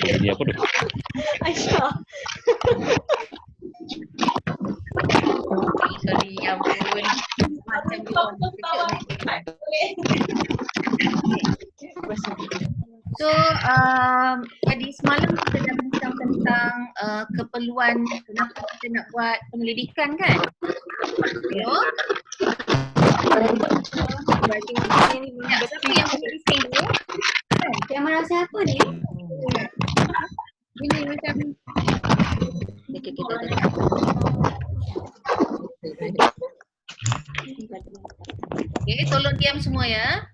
Dia apa tu? Aisyah. Sorry, ya ampun. Macam tu. So, tadi semalam kita dah bincang tentang keperluan kenapa kita nak buat penyelidikan kan? Ya. Siapa yang bising tu? Kamera siapa ni? Ini macam Okay, tolong diam semua ya.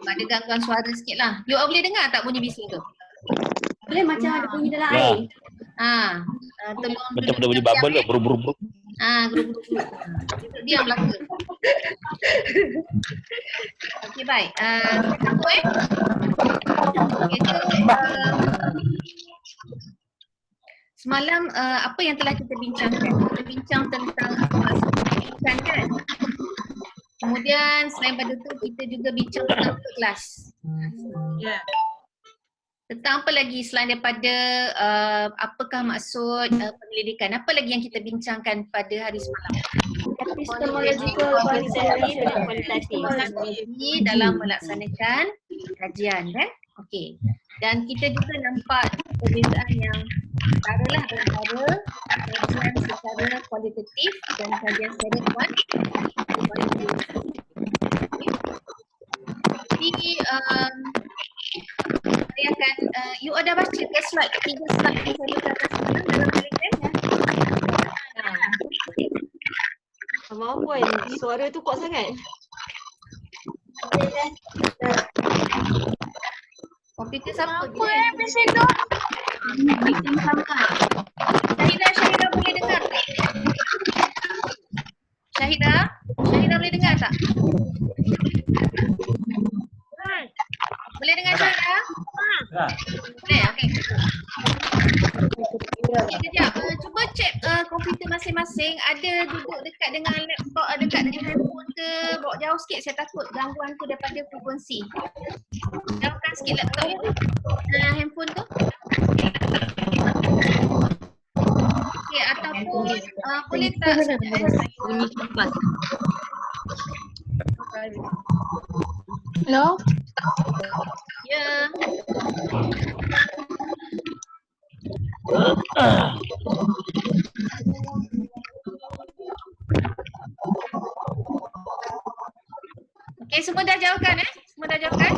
Ada gangguan suara sikit lah. You all boleh dengar tak bunyi bising tu? Boleh macam ada bunyi dalam Ya. air. Tolong Macam ada bunyi bubble lah, buru-buru. Duduk diam belaka. Okey, baik. Satu Okay, so, semalam apa yang telah kita bincangkan? Kita bincang tentang apa maksud pendidikan kan? Kemudian selain pada tu kita juga bincang tentang kelas. Ya. Tentang apa lagi selain daripada apakah maksud penyelidikan? Apa lagi yang kita bincangkan pada hari semalam? Epistemological kualitatif dan kualitatif. Teknologi dalam melaksanakan kajian kan? Okey. Dan kita juga nampak perbezaan yang antara antara kajian secara kualitatif dan kajian secara kuantitatif. Jadi saya akan you ada baca ke slide 3 slide yang saya letak atas sana dalam Telegram ya. Abang Puan, suara tu kuat sangat. Komputer siapa Apa dia? bising tu? Syahidah boleh dengar tak? Syahidah boleh dengar tak? Boleh dengar Syahidah? Boleh, okey. Sekejap, cuba cek komputer masing-masing. Ada duduk dekat dengan laptop, dekat dengan handphone ke? Bawa jauh sikit, saya takut gangguan tu daripada frekuensi. Jauhkan sikit laptop tu, handphone tu. Okey, ataupun boleh tak Bunyi tempat. Hello? Ya. Okey, semua dah jawabkan Semua dah jawabkan?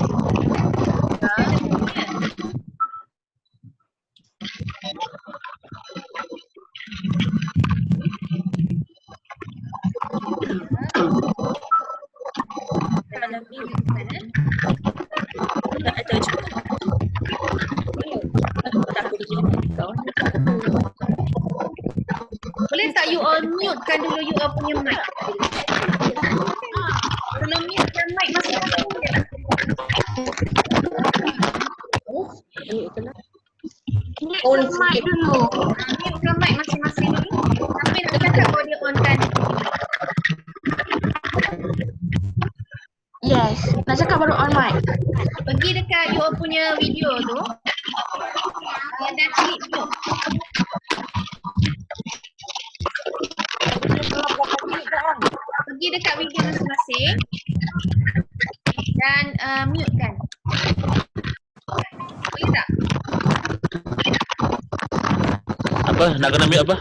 Boleh tak you all mute-kan dulu you all punya mic? Kalau mute-kan mic masing-masing boleh tak? Mute mic dulu. Mute-kan mic masing-masing dulu. Sampai nak cakap kalau dia on-kan. Yes. Nak cakap baru on mic. Pergi dekat you all punya video tu. Dan klik mute. Pergi dekat video masing-masing dan mute-kan. Boleh tak? Apa? Nak kena mute apa?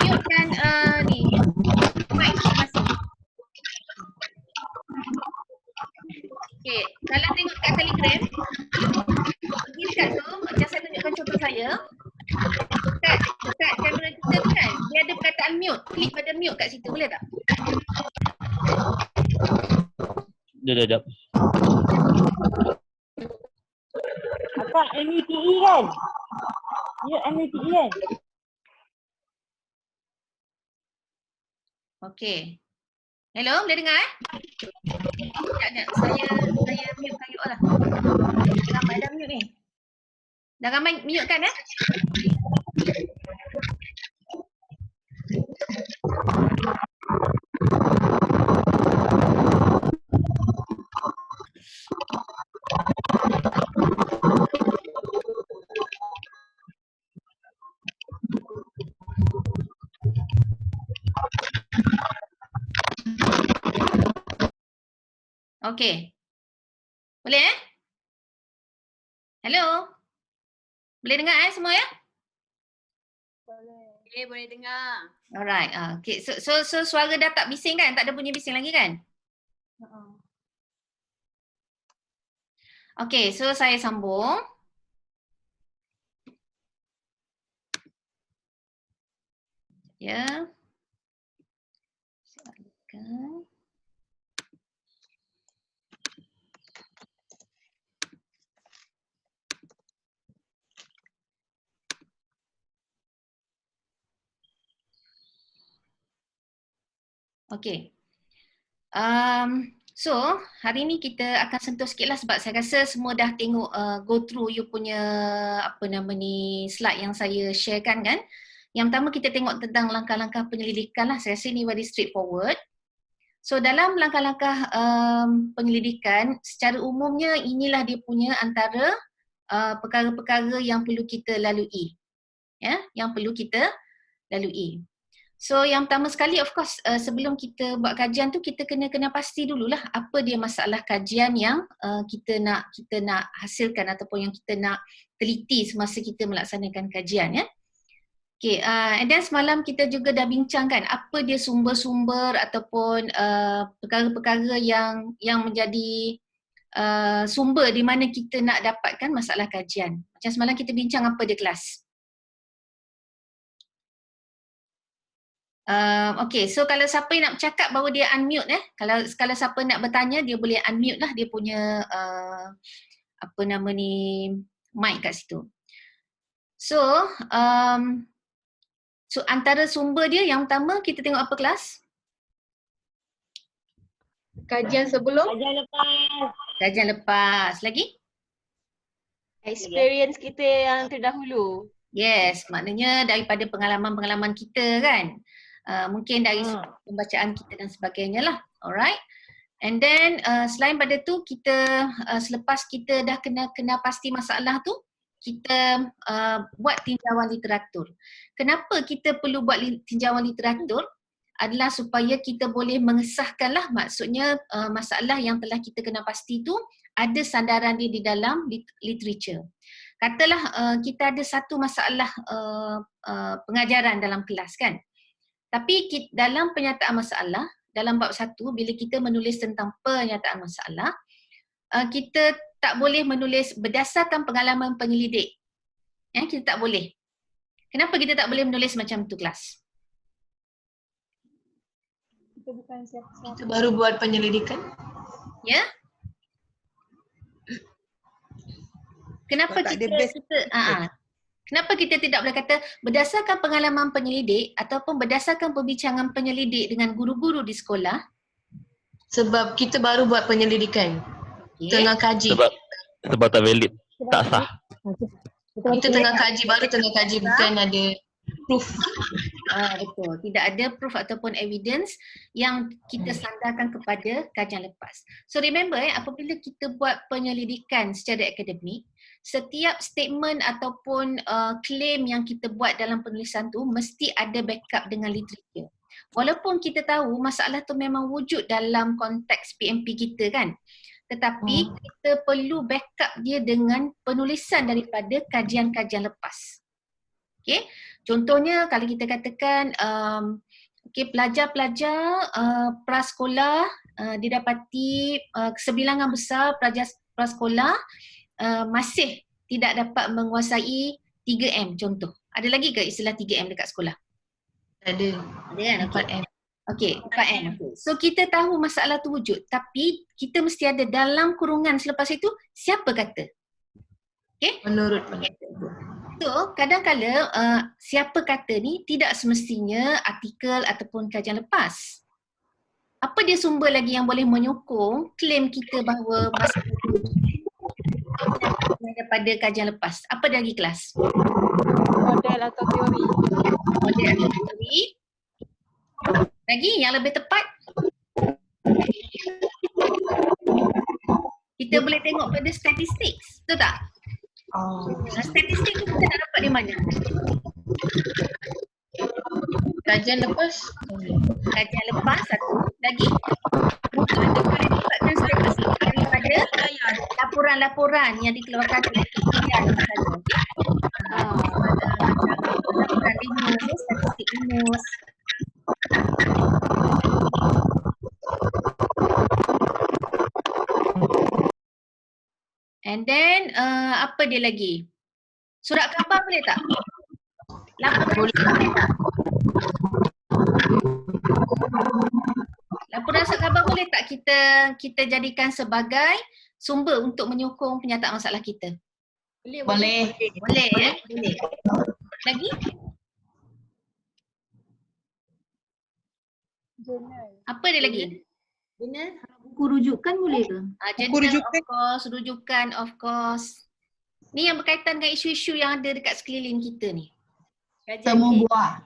Mute-kan ni mic masing-masing. Okey, kalau tengok kat Telegram, pergi dekat tu, macam saya tunjukkan contoh saya. Dekat kamera kita tu kan, dia ada perkataan mute. Klik pada mute kat situ, boleh tak? Sekejap. Apa MUTE kan? Ya MUTE kan? Okey. Hello, boleh dengar Sekejap, saya mute-kan you all lah. Ramai dah mute ni. Dah ramai mute kan Okey. Boleh Hello? Boleh dengar semua ya? Okay, boleh dengar. Alright. Okay. So suara dah tak bising kan? Tak ada bunyi bising lagi kan? Okay, so saya sambung. Ya. Silakan. Okay. So, hari ni kita akan sentuh sikit lah sebab saya rasa semua dah tengok go through you punya slide yang saya sharekan kan. Yang pertama kita tengok tentang langkah-langkah penyelidikan lah. Saya rasa ini very straightforward. So, dalam langkah-langkah penyelidikan, secara umumnya inilah dia punya antara perkara-perkara yang perlu kita lalui. Ya, yang perlu kita lalui. So yang pertama sekali of course sebelum kita buat kajian tu kita kena pasti dululah apa dia masalah kajian yang kita nak hasilkan ataupun yang kita nak teliti semasa kita melaksanakan kajian ya. Okay, and then semalam kita juga dah bincangkan apa dia sumber-sumber ataupun perkara-perkara yang menjadi sumber di mana kita nak dapatkan masalah kajian. Macam semalam kita bincang apa dia kelas. Okay, so kalau siapa yang nak bercakap baru dia unmute Kalau siapa nak bertanya dia boleh unmute lah dia punya mic kat situ. So, so antara sumber dia yang pertama kita tengok apa kelas? Kajian sebelum, Kajian lepas. Lagi? experience kita yang terdahulu. Yes, maknanya daripada pengalaman-pengalaman kita kan. Mungkin dari pembacaan kita dan sebagainya lah. Alright. And then selain pada tu kita selepas kita dah kena pasti masalah tu, kita buat tinjauan literatur. Kenapa kita perlu buat tinjauan literatur? Adalah supaya kita boleh mengesahkan lah, maksudnya masalah yang telah kita kena pasti tu ada sandaran dia di dalam literature. Katalah kita ada satu masalah pengajaran dalam kelas kan. Tapi dalam penyataan masalah, dalam bab 1, bila kita menulis tentang penyataan masalah, kita tak boleh menulis berdasarkan pengalaman penyelidik. Ya, kita tak boleh. Kenapa kita tak boleh menulis macam tu kelas? Kita baru buat penyelidikan. Ya? Kenapa kenapa kita tidak boleh kata berdasarkan pengalaman penyelidik ataupun berdasarkan perbincangan penyelidik dengan guru-guru di sekolah? Sebab kita baru buat penyelidikan. Tengah kaji. Sebab tak valid. Tak sah. Kita tengah kaji, bukan ada proof. Betul. Tidak ada proof ataupun evidence yang kita sandarkan kepada kajian lepas. So remember apabila kita buat penyelidikan secara akademik, setiap statement ataupun claim yang kita buat dalam penulisan tu mesti ada backup dengan literature. Walaupun kita tahu masalah tu memang wujud dalam konteks PMP kita kan, tetapi kita perlu backup dia dengan penulisan daripada kajian-kajian lepas. Okay? Contohnya kalau kita katakan pelajar-pelajar prasekolah didapati kesebilangan besar pelajar prasekolah masih tidak dapat menguasai 3M contoh. Ada lagi ke istilah 3M dekat sekolah? Ada kan? 4M. Okey, 4M. So kita tahu masalah tu wujud, tapi kita mesti ada dalam kurungan selepas itu siapa kata. Okey? Menurut So kadang-kala siapa kata ni tidak semestinya artikel ataupun kajian lepas. Apa dia sumber lagi yang boleh menyokong klaim kita bahawa masalah itu daripada kajian lepas? Apa dia lagi kelas? Model atau teori. Model atau teori. Lagi yang lebih tepat? Kita boleh tengok pada statistik. Betul tak? Statistik tu kita nak dapat di mana? Kajian lepas. Kajian lepas satu. Lagi? Kita boleh dapatkan statistik laporan yang dikeluarkan oleh kementerian misalnya. Okey. Ada laporan Linus, statistik Linus. And then apa dia lagi? Surat khabar boleh tak? Laporan boleh tak? Laporan surat khabar boleh tak kita jadikan sebagai sumber untuk menyokong penyataan masalah kita? Boleh. Boleh ya? Boleh. Lagi? Jurnal. Apa dia lagi? Buku rujukan boleh ke? Jurnal of course, rujukan of course. Ni yang berkaitan dengan isu-isu yang ada dekat sekeliling kita ni. Temu buah.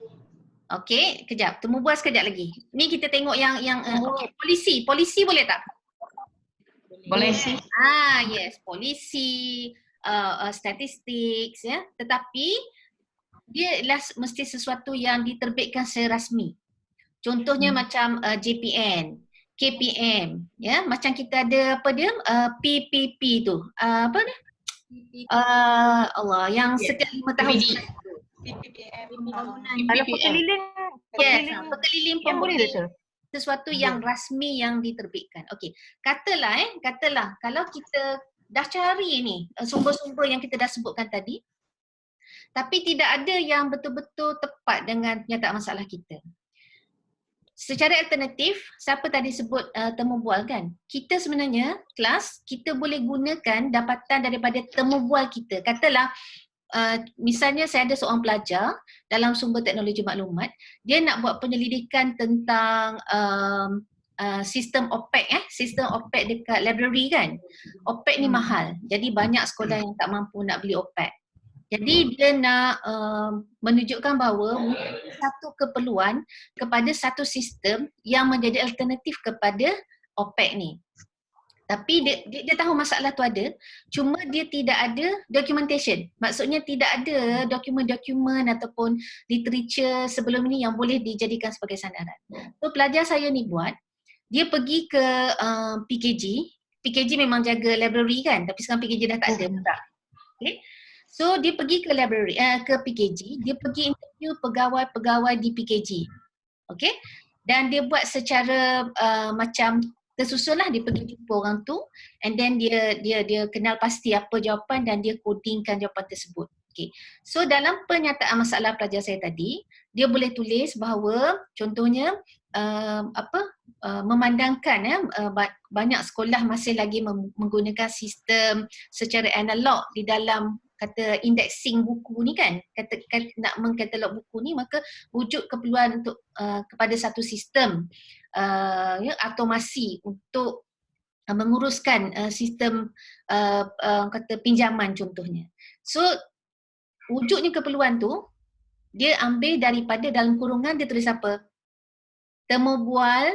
Okey, kejap. Temu buah sekejap lagi. Ni kita tengok yang okey, polisi. Polisi boleh tak? Boleh. Yes, polisi, statistik ya. Tetapi dia mesti sesuatu yang diterbitkan secara rasmi. Contohnya macam JPN, KPM, ya. Macam kita ada apa dia? PPP tu. Apa dia? Allah, yang setiap 5 tahun. Kalau pekeliling, Yes, pekeliling yang boleh pembeli. ke? Sesuatu yang rasmi yang diterbitkan. Okey, katalah kalau kita dah cari ni sumber-sumber yang kita dah sebutkan tadi, tapi tidak ada yang betul-betul tepat dengan kenyataan masalah kita. Secara alternatif, siapa tadi sebut temu bual kan? Kita sebenarnya, kelas, kita boleh gunakan dapatan daripada temu bual kita. Katalah, misalnya saya ada seorang pelajar dalam sumber teknologi maklumat, dia nak buat penyelidikan tentang sistem OPEC sistem OPEC dekat library kan. OPEC ni mahal. Jadi banyak sekolah yang tak mampu nak beli OPEC. Jadi dia nak menunjukkan bahawa satu keperluan kepada satu sistem yang menjadi alternatif kepada OPEC ni. Tapi dia tahu masalah tu ada, cuma dia tidak ada documentation. Maksudnya tidak ada dokumen-dokumen ataupun literature sebelum ni yang boleh dijadikan sebagai sandaran. So pelajar saya ni buat, dia pergi ke PKG. PKG memang jaga library kan, tapi sekarang PKG dah tak ada pula. Okay. So dia pergi ke library, ke PKG, dia pergi interview pegawai-pegawai di PKG. Okay. Dan dia buat secara macam tersusun lah, dia pergi jumpa orang tu and then dia kenal pasti apa jawapan dan dia codingkan jawapan tersebut. Okay. So dalam pernyataan masalah pelajar saya tadi, dia boleh tulis bahawa contohnya memandangkan banyak sekolah masih lagi menggunakan sistem secara analog di dalam kata indexing buku ni kan, kata nak mengkatalog buku ni, maka wujud keperluan untuk kepada satu sistem automasi untuk menguruskan sistem kata pinjaman contohnya. So wujudnya keperluan tu dia ambil daripada dalam kurungan dia tulis apa? Temu bual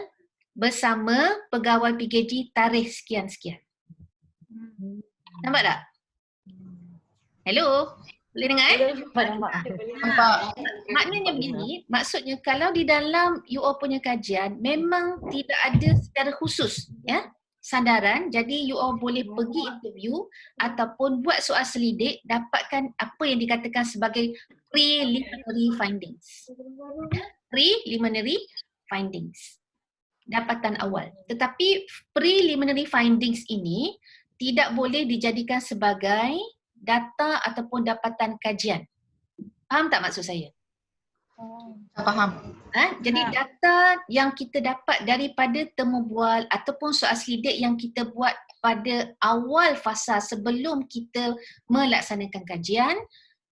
bersama pegawai PKG tarikh sekian-sekian. Nampak tak? Hello? Boleh dengar Nampak. Maknanya begini, maksudnya kalau di dalam you all punya kajian memang tidak ada secara khusus ya sandaran, jadi you all boleh pergi interview ataupun buat soal selidik, dapatkan apa yang dikatakan sebagai preliminary findings. Preliminary findings. Dapatan awal. Tetapi preliminary findings ini tidak boleh dijadikan sebagai data ataupun dapatan kajian. Faham tak maksud saya? Faham. Jadi data yang kita dapat daripada temu bual ataupun soal selidik yang kita buat pada awal fasa sebelum kita melaksanakan kajian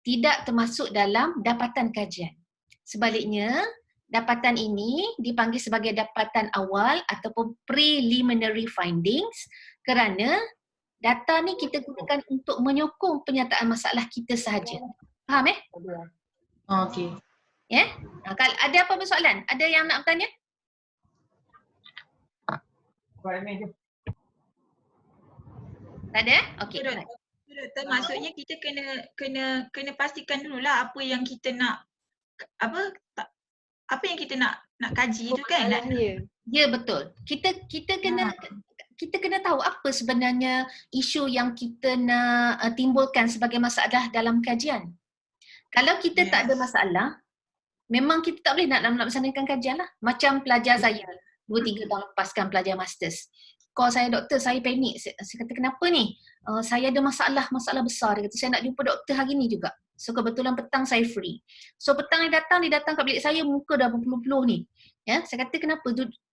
tidak termasuk dalam dapatan kajian. Sebaliknya, dapatan ini dipanggil sebagai dapatan awal ataupun preliminary findings kerana data ni kita gunakan untuk menyokong penyataan masalah kita sahaja. Faham Okey. Ya? Kalau ada apa-apa soalan? Ada yang nak bertanya? Tak ada? Okey. Maksudnya kita kena pastikan dululah apa yang kita nak apa yang kita nak kaji tu kan. Masalahnya. Ya betul. Kita kena kita kena tahu apa sebenarnya isu yang kita nak timbulkan sebagai masalah dalam kajian. Kalau kita tak ada masalah, memang kita tak boleh nak melaksanakan kajian lah. Macam pelajar saya, 2-3 tahun lepas kan pelajar masters. Call saya, doktor saya panik. Saya kata kenapa ni? Saya ada masalah besar. Dia kata saya nak jumpa doktor hari ni juga. So kebetulan petang saya free. So petang dia datang kat bilik saya, muka dah berpeluh-peluh ni. Ya, saya kata kenapa?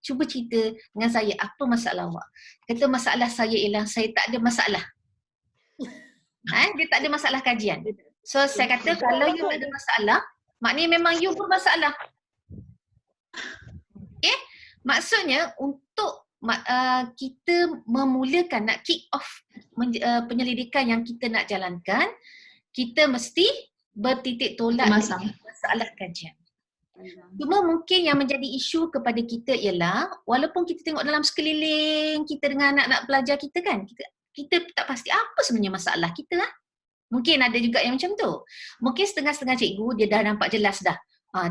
Cuba cerita dengan saya, apa masalah awak? Kata masalah saya ialah saya tak ada masalah. Dia tak ada masalah kajian. So saya kata kalau you tak ada masalah, maknanya memang you bermasalah. Okay? Maksudnya untuk kita memulakan, nak kick off penyelidikan yang kita nak jalankan, kita mesti bertitik tolak dengan masalah kajian. Cuma mungkin yang menjadi isu kepada kita ialah walaupun kita tengok dalam sekeliling kita dengan anak-anak pelajar kita kan, kita tak pasti apa sebenarnya masalah kita lah. Mungkin ada juga yang macam tu. Mungkin setengah-setengah cikgu dia dah nampak jelas dah.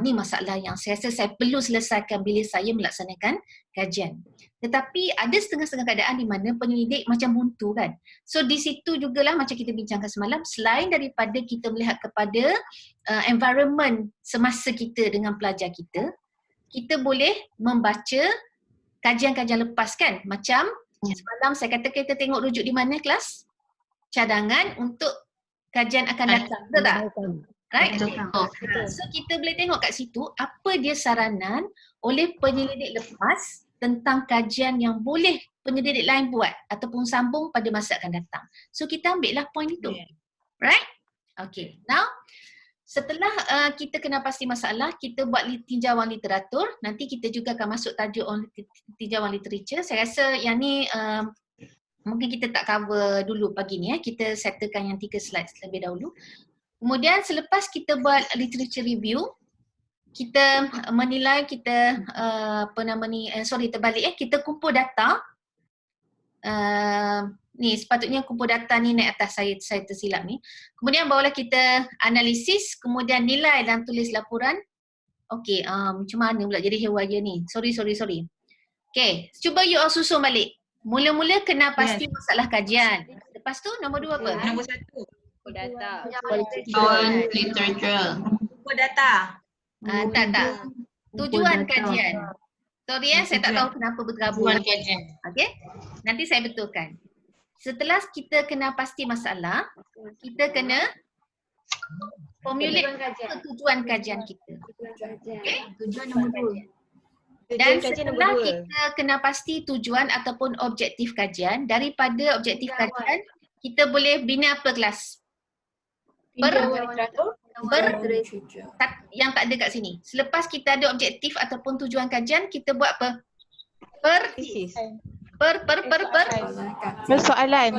Ni masalah yang saya rasa saya perlu selesaikan bila saya melaksanakan kajian. Tetapi ada setengah-setengah keadaan di mana penyelidik macam buntu kan. So di situ jugalah macam kita bincangkan semalam, selain daripada kita melihat kepada environment semasa kita dengan pelajar kita, kita boleh membaca kajian-kajian lepas kan. Macam semalam saya kata kita tengok rujuk di mana kelas? Cadangan untuk kajian akan datang. Betul tak? Right? So kita boleh tengok kat situ apa dia saranan oleh penyelidik lepas tentang kajian yang boleh penyelidik lain buat ataupun sambung pada masa akan datang. So kita ambil lah point itu. Right? Okay. Now, setelah kita kena pasti masalah, kita buat tinjauan literatur. Nanti kita juga akan masuk tajuk tinjauan literature. Saya rasa yang ni mungkin kita tak cover dulu pagi ni. Kita settlekan yang 3 slide terlebih dahulu. Kemudian selepas kita buat literature review, kita menilai, kita terbalik kita kumpul data. Ni sepatutnya kumpul data ni naik atas, saya tersilap ni. Kemudian barulah kita analisis, kemudian nilai dan tulis laporan. Okey, macam mana pula jadi hewaya ni? Sorry. Okey, cuba you all susun balik. Mula-mula kena pasti masalah kajian. Lepas tu nombor 2 apa? Nombor 1. Data. Literature. Kumpul data. Tak. Tujuan kajian. Sorry saya tak tahu kenapa berterabur. Tujuan kajian. Okey. Nanti saya betulkan. Setelah kita kena pasti masalah, kita kena formulate tujuan kajian kita. Okey? Tujuan nombor 2. Dan setelah kita kena pasti tujuan ataupun objektif kajian, daripada objektif kajian, kita boleh bina apa kelas? Yang tak ada kat sini. Selepas kita ada objektif ataupun tujuan kajian, kita buat apa? Persoalan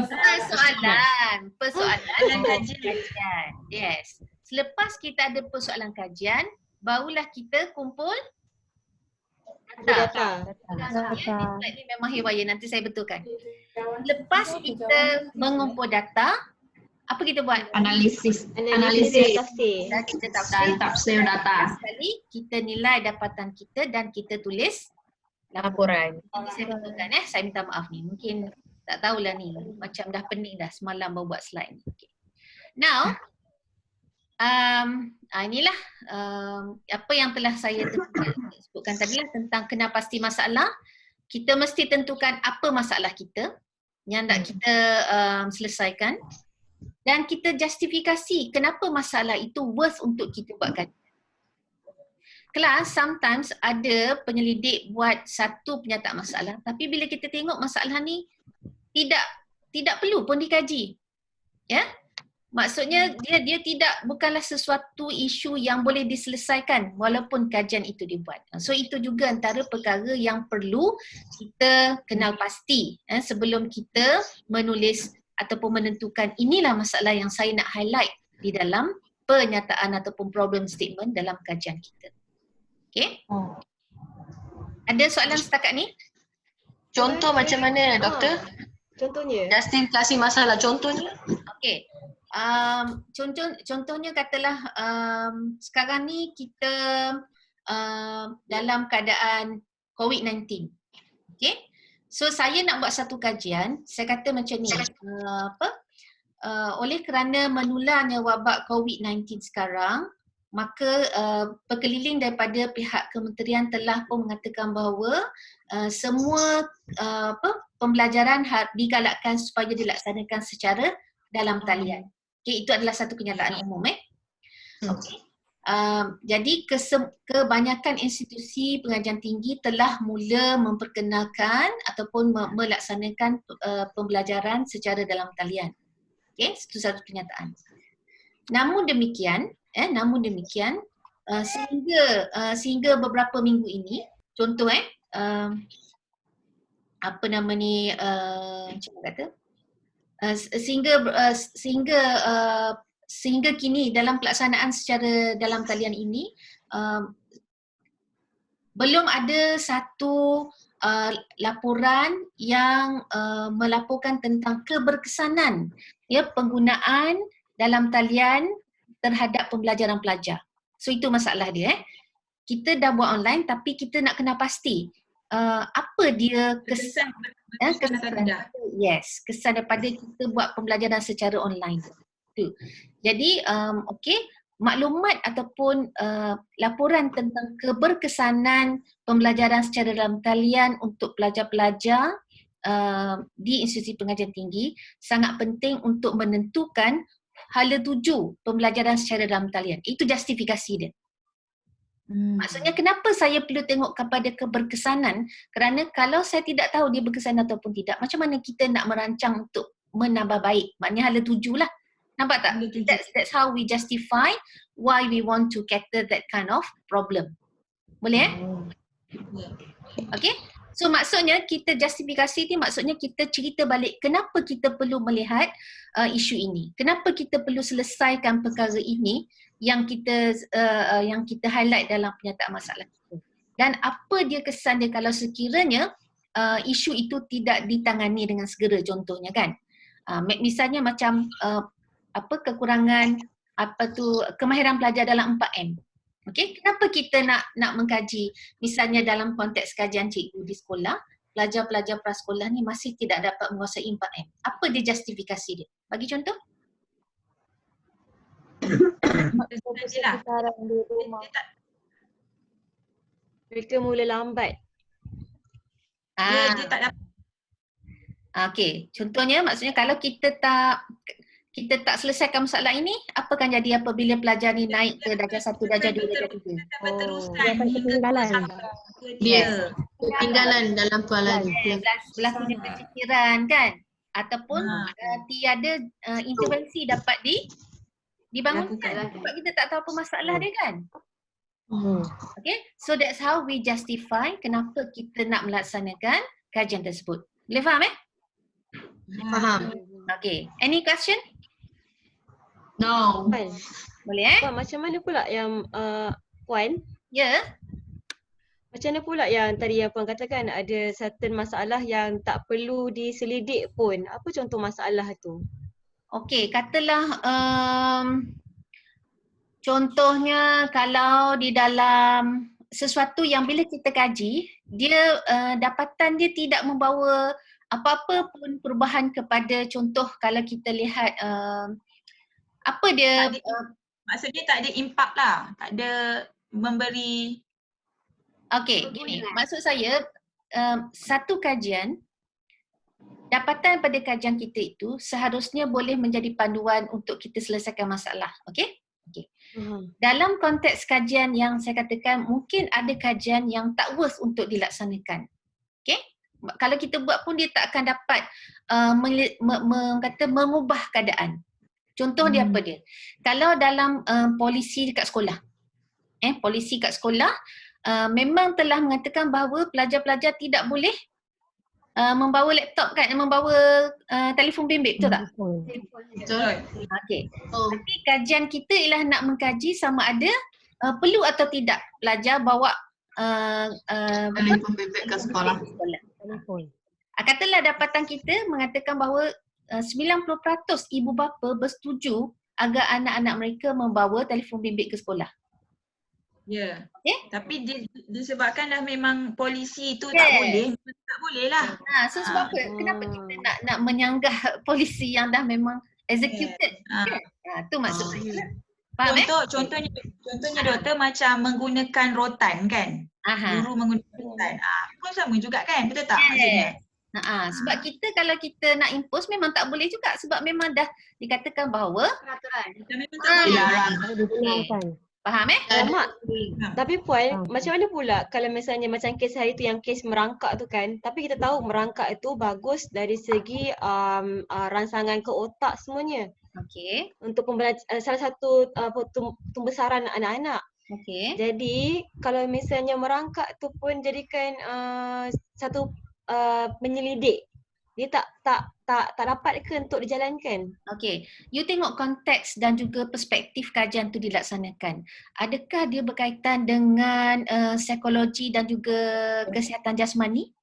kajian. Yes. Selepas kita ada persoalan kajian, barulah kita kumpul data. Slide ni memang hewaya, nanti saya betulkan. Lepas kita mengumpul data, apa kita buat? Analisis. Dan kita Tafsir data. Sekali kita nilai dapatan kita dan kita tulis Laporan. Ini saya betulkan saya minta maaf ni. Mungkin tak tahulah ni. Macam dah pening dah semalam baru buat slide ni. Okay. Now, inilah apa yang telah saya sebutkan tadi lah tentang kena pasti masalah. Kita mesti tentukan apa masalah kita yang nak kita selesaikan. Dan kita justifikasi kenapa masalah itu worth untuk kita buat kajian. Kelas sometimes ada penyelidik buat satu penyataan masalah, tapi bila kita tengok masalah ni tidak perlu pun dikaji. Ya? Maksudnya dia bukanlah sesuatu isu yang boleh diselesaikan walaupun kajian itu dibuat. So itu juga antara perkara yang perlu kita kenal pasti sebelum kita menulis ataupun menentukan inilah masalah yang saya nak highlight di dalam pernyataan ataupun problem statement dalam kajian kita. Okey? Ada soalan setakat ni? Contoh macam mana, doktor? Contohnya? Justifikasi masalah, contohnya? Okey. Contohnya katalah sekarang ni kita dalam keadaan COVID-19. Okey? So saya nak buat satu kajian, saya kata macam ni, oleh kerana menularnya wabak COVID-19 sekarang, maka perkeliling daripada pihak kementerian telah pun mengatakan bahawa semua pembelajaran digalakkan supaya dilaksanakan secara dalam talian. Okay, itu adalah satu kenyataan umum. Okay. Jadi kebanyakan institusi pengajian tinggi telah mula memperkenalkan ataupun melaksanakan pembelajaran secara dalam talian. Okay, itu satu kenyataan. Namun demikian, sehingga beberapa minggu ini, contoh macam mana kata, sehingga kini dalam pelaksanaan secara dalam talian ini belum ada satu laporan yang melaporkan tentang keberkesanan penggunaan dalam talian terhadap pembelajaran pelajar. So itu masalah dia. Kita dah buat online tapi kita nak kena pasti apa dia kesan kesan daripada kita buat pembelajaran secara online. Jadi maklumat ataupun laporan tentang keberkesanan pembelajaran secara dalam talian untuk pelajar-pelajar di institusi pengajian tinggi sangat penting untuk menentukan hala tuju pembelajaran secara dalam talian. Itu justifikasi dia. Maksudnya kenapa saya perlu tengok kepada keberkesanan, kerana kalau saya tidak tahu dia berkesan ataupun tidak, macam mana kita nak merancang untuk menambah baik? Maknanya hala tuju lah. Nampak tak? That's how we justify why we want to cater that kind of problem. Boleh Okay? So maksudnya kita justifikasi ni maksudnya kita cerita balik kenapa kita perlu melihat isu ini. Kenapa kita perlu selesaikan perkara ini yang kita highlight dalam pernyataan masalah kita. Dan apa dia kesan dia kalau sekiranya isu itu tidak ditangani dengan segera, contohnya kan. Misalnya macam kekurangan kemahiran pelajar dalam 4M. Okey, kenapa kita nak mengkaji misalnya dalam konteks kajian cikgu di sekolah, pelajar-pelajar prasekolah ni masih tidak dapat menguasai 4M. Apa dia justifikasi dia? Bagi contoh? Mereka mula lambat. Dia tak dapat. Okey, contohnya maksudnya kalau kita tak selesaikan masalah ini, apa akan jadi apabila pelajar ni naik ke darjah 1, darjah 2, darjah 3? Dia akan ketinggalan. Ketinggalan dalam soalan. Berlakunya pencikiran kan? Ataupun tiada intervensi dapat dibangunkan. Sebab kita tak tahu apa masalah dia kan? Okay, so that's how we justify kenapa kita nak melaksanakan kajian tersebut. Boleh faham Faham. Okay, any question? No. Boleh Puan, macam mana pula yang Puan? Ya. Macam mana pula yang tadi yang Puan katakan ada certain masalah yang tak perlu diselidik pun. Apa contoh masalah tu? Okey, katalah contohnya kalau di dalam sesuatu yang bila kita kaji, dia dapatan dia tidak membawa apa-apa pun perubahan kepada contoh kalau kita lihat apa dia Maksudnya tak ada impak lah, tak ada memberi. okey, gini, maksud saya satu kajian, dapatan pada kajian kita itu seharusnya boleh menjadi panduan untuk kita selesaikan masalah, okey? Dalam konteks kajian yang saya katakan mungkin ada kajian yang tak worth untuk dilaksanakan. Okey? Kalau kita buat pun dia tak akan dapat mengubah keadaan. Contoh dia apa dia? Kalau dalam polisi dekat sekolah. Polisi kat sekolah memang telah mengatakan bahawa pelajar-pelajar tidak boleh membawa laptop kan, membawa telefon bimbit, betul tak? Betul. Okey. Tapi kajian kita ialah nak mengkaji sama ada perlu atau tidak pelajar bawa Telefon bimbit ke sekolah. Katalah dapatan kita mengatakan bahawa 90% ibu bapa bersetuju agar anak-anak mereka membawa telefon bimbit ke sekolah. Ya. Okey? Tapi disebabkan dah memang polisi tu tak Yes. boleh, tak boleh lah. So sebab apa? Kenapa kita nak menyanggah polisi yang dah memang executed? Kan? Tu maksud saya lah. Faham Contohnya doktor macam menggunakan rotan kan? Aha. Guru menggunakan rotan. Pun sama juga kan? Betul tak maksudnya? Sebab kita kalau kita nak impose memang tak boleh juga sebab memang dah dikatakan bahawa Peraturan. Memang tak boleh lah. Harus dibenarkan. faham Alamak. Tapi Puan, macam mana pula kalau misalnya macam kes hari tu yang kes merangkak tu kan, tapi kita tahu merangkak itu bagus dari segi rangsangan ke otak semuanya. Okey. Untuk salah satu pembesaran anak-anak. Okey. Jadi kalau misalnya merangkak tu pun jadikan satu penyelidik. Dia tak dapat ke untuk dijalankan? Okey. You tengok konteks dan juga perspektif kajian tu dilaksanakan. Adakah dia berkaitan dengan psikologi dan juga kesihatan jasmani?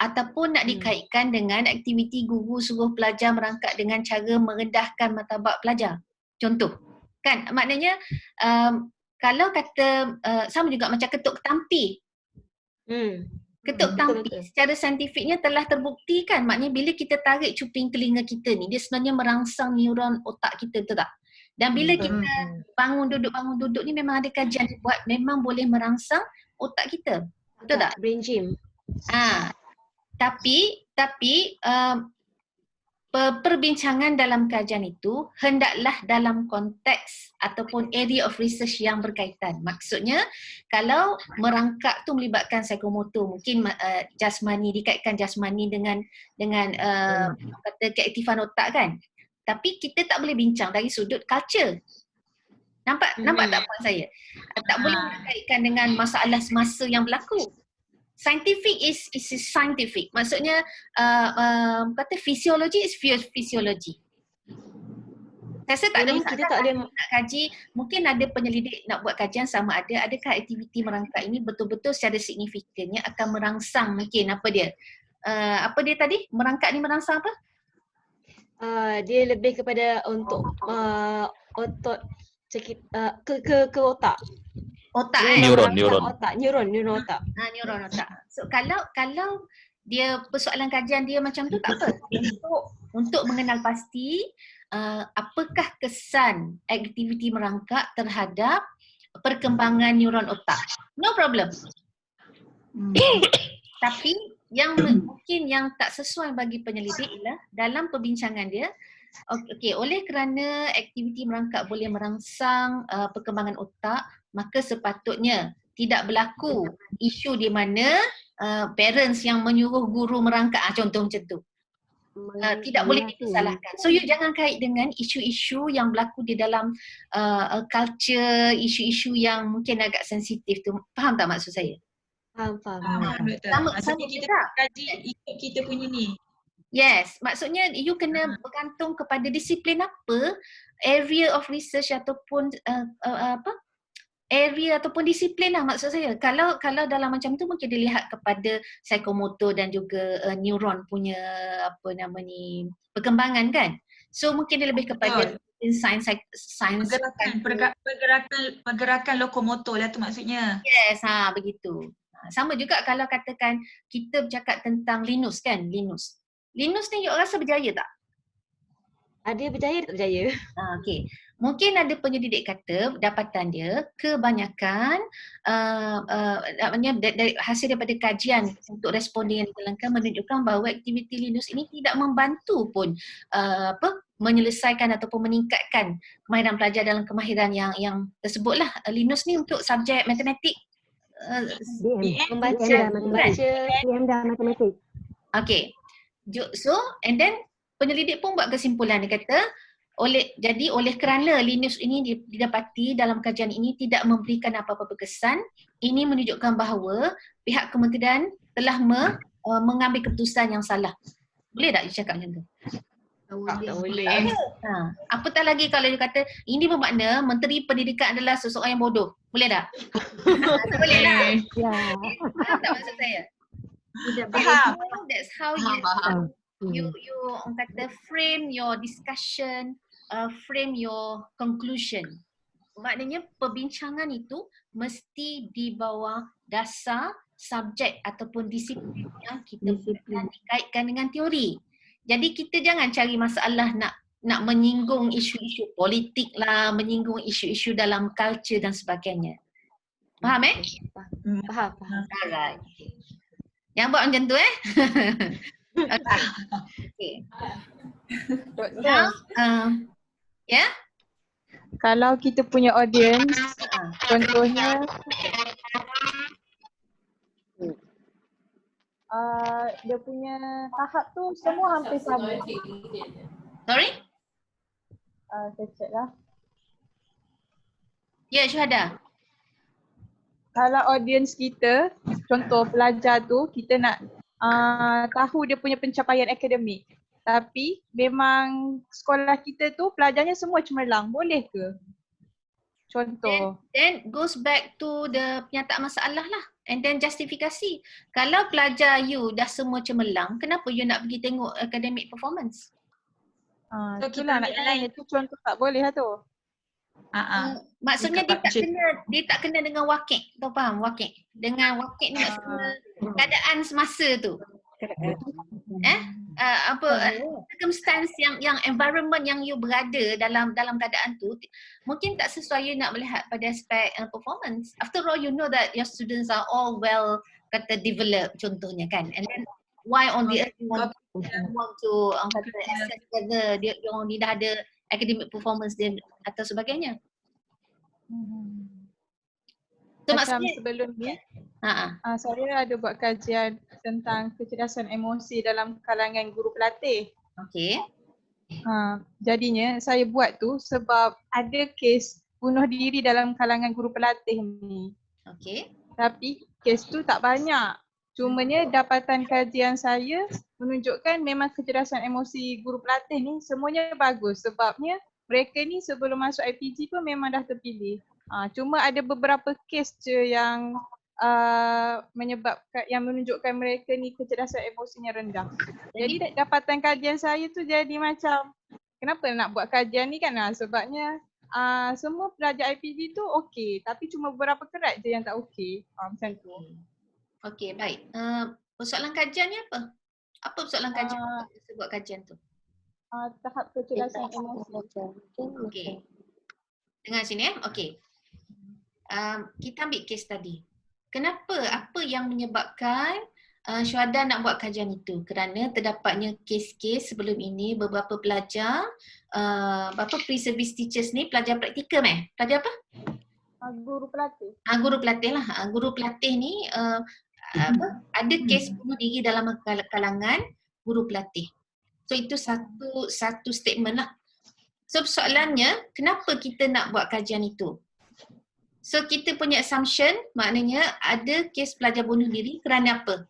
Ataupun nak dikaitkan dengan aktiviti guru suruh pelajar merangkak dengan cara merendahkan martabat pelajar? Contoh. Kan maknanya kalau kata sama juga macam ketuk ketampi. Ketuk ketampi secara saintifiknya telah terbuktikan, maknanya bila kita tarik cuping telinga kita ni, dia sebenarnya merangsang neuron otak kita, betul tak? Dan bila kita bangun duduk ni memang ada kajian dibuat, memang boleh merangsang otak kita, betul tak? Brain gym. Tapi perbincangan dalam kajian itu hendaklah dalam konteks ataupun area of research yang berkaitan. Maksudnya kalau merangkak tu melibatkan psikomotor, mungkin jasmani, dikaitkan jasmani dengan kata keaktifan otak kan. Tapi kita tak boleh bincang dari sudut culture. Nampak tak puan saya? Tak boleh dikaitkan dengan masalah semasa yang berlaku. Scientific is scientific. Maksudnya kata fisiologi is fisiologi. Saya rasa tak ada masalah. Kita tak boleh nak kaji, mungkin ada penyelidik nak buat kajian sama ada adakah aktiviti merangkak ini betul-betul secara signifikannya akan merangsang mungkin apa dia tadi? Merangkak ni merangsang apa? Dia lebih kepada untuk otot ke otak. Otak Neuron. Otak, neuron otak. Neuron otak. So kalau dia persoalan kajian dia macam tu tak apa. Untuk mengenal pasti apakah kesan aktiviti merangkak terhadap perkembangan neuron otak. No problem. Tapi yang mungkin yang tak sesuai bagi penyelidik ialah dalam perbincangan dia, okey, oleh kerana aktiviti merangkak boleh merangsang perkembangan otak, maka sepatutnya tidak berlaku isu di mana parents yang menyuruh guru merangkak, contoh macam tu. Tidak boleh disalahkan. So you jangan kait dengan isu-isu yang berlaku di dalam culture, isu-isu yang mungkin agak sensitif tu. Faham tak maksud saya? Faham. Maksudnya kita kaji ikut kita punya ni. Yes, maksudnya you kena bergantung kepada disiplin apa, area of research ataupun area ataupun disiplin lah maksud saya. Kalau dalam macam tu mungkin dilihat kepada psikomotor dan juga neuron punya perkembangan kan. So mungkin dia lebih kepada sains pergerakan lokomotor lah tu maksudnya. Yes, begitu. Sama juga kalau katakan kita bercakap tentang Linus kan, Linus ni you rasa berjaya tak? Ada berjaya tak berjaya? Okey. Mungkin ada penyelidik kata dapatan dia kebanyakan dari hasil daripada kajian untuk responden yang dijalankan menunjukkan bahawa aktiviti Linus ini tidak membantu pun menyelesaikan ataupun meningkatkan kemahiran pelajar dalam kemahiran yang tersebutlah. Linus ni untuk subjek matematik, membaca PM dan matematik. Okey. So and then penyelidik pun buat kesimpulan, dia kata oleh kerana Linus ini didapati dalam kajian ini tidak memberikan apa-apa kesan, ini menunjukkan bahawa pihak kementerian telah mengambil keputusan yang salah. Boleh tak dia cakap macam tu? Tak boleh. Apatah lagi kalau dia kata ini bermakna Menteri Pendidikan adalah seseorang yang bodoh. Boleh tak? Boleh lah. Ya. Faham tak maksud saya? Faham. That's how you orang kata frame your discussion, frame your conclusion maknanya perbincangan itu mesti di bawah dasar subjek ataupun disiplin yang kita gunakan dikaitkan dengan teori. Jadi kita jangan cari masalah nak menyinggung isu-isu politik lah, menyinggung isu-isu dalam culture dan sebagainya. Faham Faham. Alright. Yang buat macam tu Okay. Now, ya? Kalau kita punya audience, contohnya dia punya tahap tu semua hampir sama. Sorry? Saya check lah. Ya, Syuhada. Kalau audience kita, contoh pelajar tu, kita nak tahu dia punya pencapaian akademik. Tapi memang sekolah kita tu pelajarnya semua cemerlang. Boleh ke? Contoh. Then goes back to the penyataan masalah lah. And then justifikasi. Kalau pelajar you dah semua cemerlang, kenapa you nak pergi tengok academic performance? So, Itulah kita nak tanya tu contoh tak boleh lah tu. Maksudnya dia tak kena dengan wakil. Tahu faham wakil? Dengan wakil ni maksudnya keadaan semasa tu. Circumstance yang environment yang you berada dalam keadaan tu mungkin tak sesuai you nak melihat pada aspek performance. After all, you know that your students are all well developed contohnya kan. And then why on the earth you want to assess whether dia orang ni dah ada academic performance dia atau sebagainya. So Macam maksudnya sebelum ni, saya ada buat kajian tentang kecerdasan emosi dalam kalangan guru pelatih. okey. Jadinya saya buat tu sebab ada kes bunuh diri dalam kalangan guru pelatih ni. Okey. Tapi kes tu tak banyak. Cumanya dapatan kajian saya menunjukkan memang kecerdasan emosi guru pelatih ni semuanya bagus sebabnya mereka ni sebelum masuk IPG pun memang dah terpilih. Cuma ada beberapa kes je yang menyebabkan yang menunjukkan mereka ni kecerdasan emosinya rendah. Jadi dapatan kajian saya tu jadi macam kenapa nak buat kajian ni kan sebabnya semua pelajar IPG tu okey tapi cuma beberapa kerat je yang tak okey. Macam tu. Okey, baik. Persoalan kajian ni apa? Apa persoalan kajian kita buat kajian tu? Tahap kecerdasan emosi. Okey. Dengar sini Okey. Kita ambil kes tadi. Kenapa? Apa yang menyebabkan Syuhada nak buat kajian itu? Kerana terdapatnya kes-kes sebelum ini beberapa pelajar, pre-service teachers ni pelajar praktikum Pelajar apa? Guru pelatih. Guru pelatih lah. Guru pelatih ni ada kes bunuh diri dalam kalangan guru pelatih. So itu satu statement lah. So persoalannya, kenapa kita nak buat kajian itu? So kita punya assumption maknanya ada kes pelajar bunuh diri kerana apa?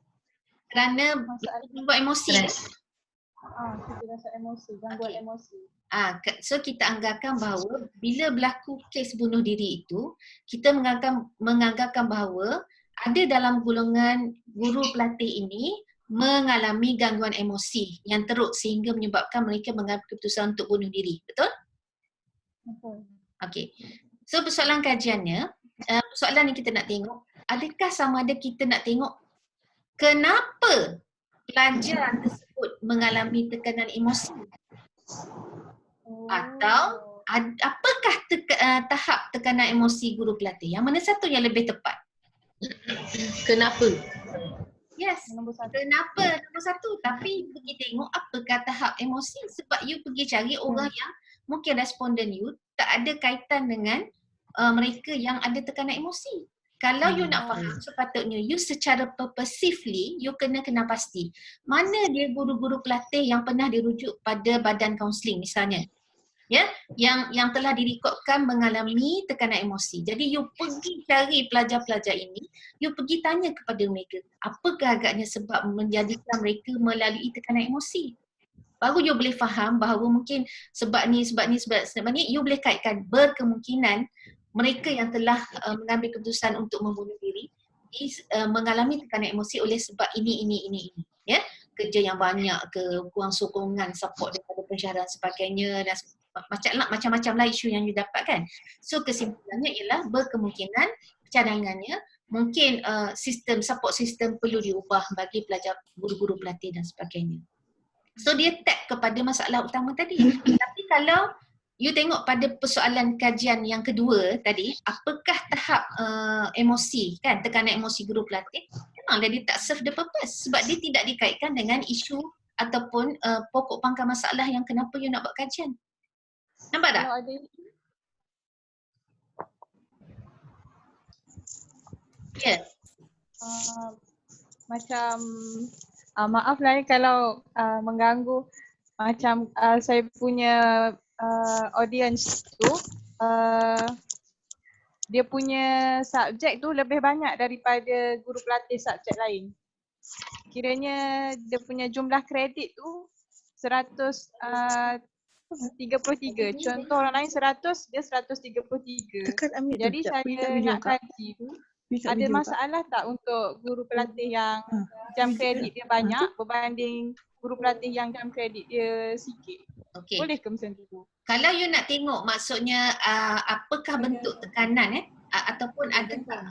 Kerana gangguan emosi. Kecerdasan emosi, gangguan emosi. So kita anggarkan bahawa bila berlaku kes bunuh diri itu, kita menganggarkan bahawa ada dalam golongan guru pelatih ini mengalami gangguan emosi yang teruk sehingga menyebabkan mereka mengambil keputusan untuk bunuh diri. Betul? Betul. Okey. So persoalan kajiannya, persoalan yang kita nak tengok, adakah sama ada kita nak tengok kenapa pelajar tersebut mengalami tekanan emosi? Atau apakah tahap tekanan emosi guru pelatih? Yang mana satu yang lebih tepat? Kenapa? Yes. Kenapa nombor satu? Tapi pergi tengok apakah tahap emosi. Sebab you pergi cari orang yang mungkin responden you tak ada kaitan dengan mereka yang ada tekanan emosi. Kalau you nak faham, sepatutnya you secara purposefully, you kena pasti. Mana dia guru-guru pelatih yang pernah dirujuk pada badan kaunseling misalnya. Ya, yang telah direkodkan mengalami tekanan emosi. Jadi you pergi cari pelajar-pelajar ini, you pergi tanya kepada mereka, apakah agaknya sebab menjadikan mereka melalui tekanan emosi? Baru you boleh faham bahawa mungkin sebab ni, you boleh kaitkan berkemungkinan mereka yang telah mengambil keputusan untuk membunuh diri mengalami tekanan emosi oleh sebab ini. Ya, kerja yang banyak ke, kurang sokongan, support daripada pensyarah dan sebagainya dan macam-macam lah isu yang you dapat kan. So kesimpulannya ialah berkemungkinan cadangannya mungkin support sistem perlu diubah bagi pelajar, guru-guru pelatih dan sebagainya. So dia tag kepada masalah utama tadi. Tapi kalau you tengok pada persoalan kajian yang kedua tadi, apakah tahap emosi kan, tekanan emosi guru pelatih, memanglah dia tak serve the purpose sebab dia tidak dikaitkan dengan isu ataupun pokok pangkal masalah yang kenapa you nak buat kajian. Nampak tak? Kalau ada Ya. macam maaf lah kalau mengganggu, macam saya punya audience tu dia punya subjek tu lebih banyak daripada guru pelatih subjek lain. Kiranya dia punya jumlah kredit tu 133. Contoh orang lain 100, dia 133. Jadi saya nak kaji tu, ada masalah tak untuk guru pelatih yang jam kredit dia banyak berbanding guru pelatih yang jam kredit dia sikit? Okey. Boleh ke macam tu? Kalau you nak tengok maksudnya apakah bentuk tekanan ataupun adakah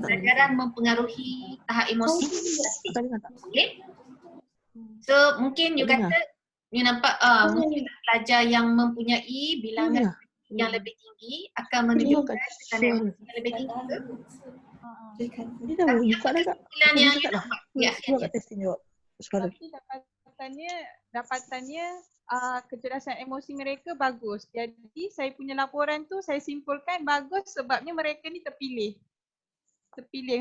pelajaran mempengaruhi tahap emosi. Okay. So mungkin you kata you nampak mungkin pelajar yang mempunyai bilangan yang lebih tinggi akan menunjukkan tekanan emosi yang lebih tinggi ke? Kesimpulan yang you nampak. Ya. Tapi dapatannya kecerdasan emosi mereka bagus. Jadi saya punya laporan tu saya simpulkan bagus sebabnya mereka ni terpilih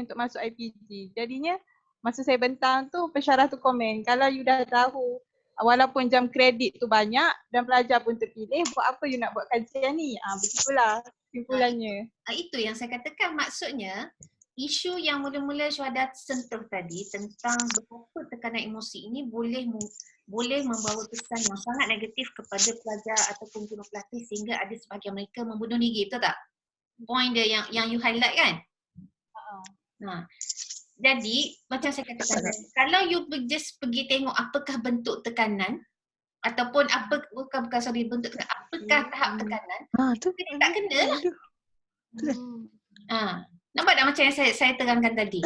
untuk masuk IPG. Jadinya masa saya bentang tu pensyarah tu komen, kalau you dah tahu walaupun jam kredit tu banyak dan pelajar pun terpilih, buat apa you nak buat kajian ni? Begitulah kesimpulannya. Itu yang saya katakan, maksudnya isu yang mula-mula Syuhada sentuh tadi tentang betapa tekanan emosi ini boleh membawa kesan yang sangat negatif kepada pelajar ataupun guru pelatih sehingga ada sebahagian mereka membunuh diri, betul tak? Point dia yang you highlight kan? Jadi macam saya katakan tadi, kalau you just pergi tengok apakah bentuk tekanan ataupun bukan bentuk tekanan, apakah tahap tekanan, dia tak kena lah. Nampak tak macam yang saya terangkan tadi?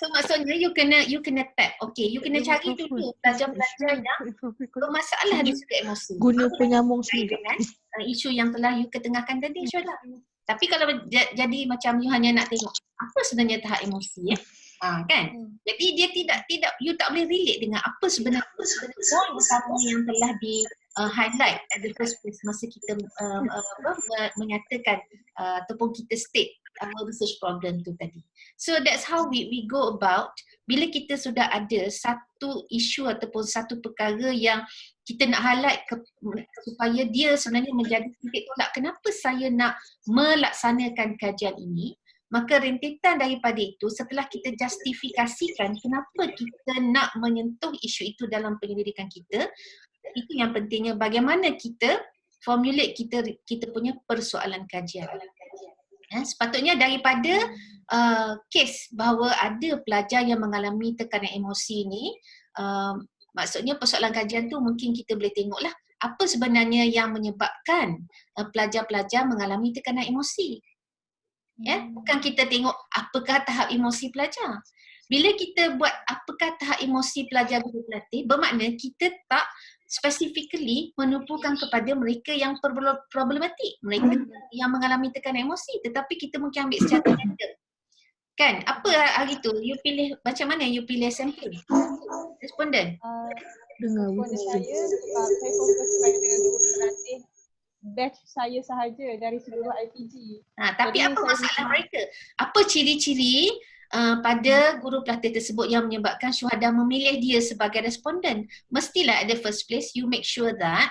So maksudnya you kena tap. Okay, you kena cari dulu pelajar-pelajar yang bermasalah dari segi emosi. Guna penyambung sendiri. Dengan isu yang telah you ketengahkan tadi, Syuhada. Tapi kalau jadi macam you hanya nak tengok apa sebenarnya tahap emosi kan? Jadi dia tidak you tak boleh relate dengan apa sebenarnya point utama yang telah di highlight at the first place masa kita menyatakan ataupun kita state our research problem tu tadi. So that's how we go about. Bila kita sudah ada satu isu ataupun satu perkara yang kita nak highlight supaya dia sebenarnya menjadi titik tolak kenapa saya nak melaksanakan kajian ini, maka rentetan daripada itu setelah kita justifikasikan kenapa kita nak menyentuh isu itu dalam penyelidikan kita, itu yang pentingnya bagaimana kita formulate kita punya persoalan kajian. Sepatutnya daripada kes bahawa ada pelajar yang mengalami tekanan emosi ni, maksudnya persoalan kajian tu mungkin kita boleh tengoklah apa sebenarnya yang menyebabkan pelajar-pelajar mengalami tekanan emosi. Bukan kita tengok apakah tahap emosi pelajar. Bila kita buat apakah tahap emosi pelajar guru pelatih, bermakna kita tak specifically menumpukan kepada mereka yang problematik, mereka yang mengalami tekanan emosi, tetapi kita mungkin ambil secara random. Kan? Apa hari tu? You pilih, macam mana you pilih sampel? Responden? Responden saya sebab saya fokus pada guru pelatih batch saya sahaja dari seluruh IPG. Tapi apa masalah mereka? Apa ciri-ciri pada guru pelatih tersebut yang menyebabkan Syuhada memilih dia sebagai responden? Mestilah at the first place you make sure that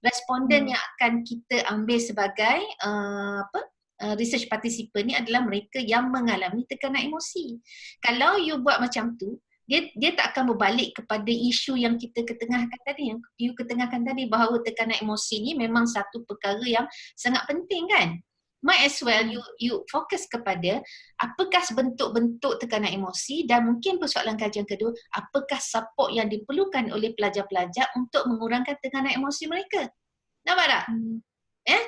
responden yang akan kita ambil sebagai research participant ni adalah mereka yang mengalami tekanan emosi. Kalau you buat macam tu, dia tak akan berbalik kepada isu yang kita ketengahkan tadi, yang you ketengahkan tadi bahawa tekanan emosi ni memang satu perkara yang sangat penting kan? might as well you fokus kepada apakah bentuk-bentuk tekanan emosi, dan mungkin persoalan kajian kedua, apakah support yang diperlukan oleh pelajar-pelajar untuk mengurangkan tekanan emosi mereka. Nampak tak?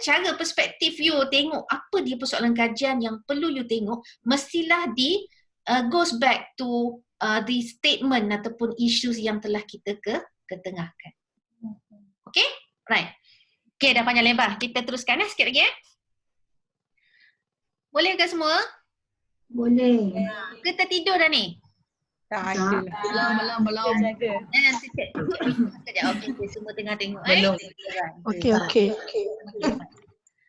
Cara perspektif you tengok apa dia persoalan kajian yang perlu you tengok, mestilah goes back to the statement ataupun issues yang telah kita ketengahkan. Okay? Right. Okay, dah panjang lebar. Kita teruskan sikit lagi. Boleh ke semua? Boleh. Kita tidur dah ni? Tak ada. Belum. Nanti cek. Okay, semua tengah tengok. Belum. Okey.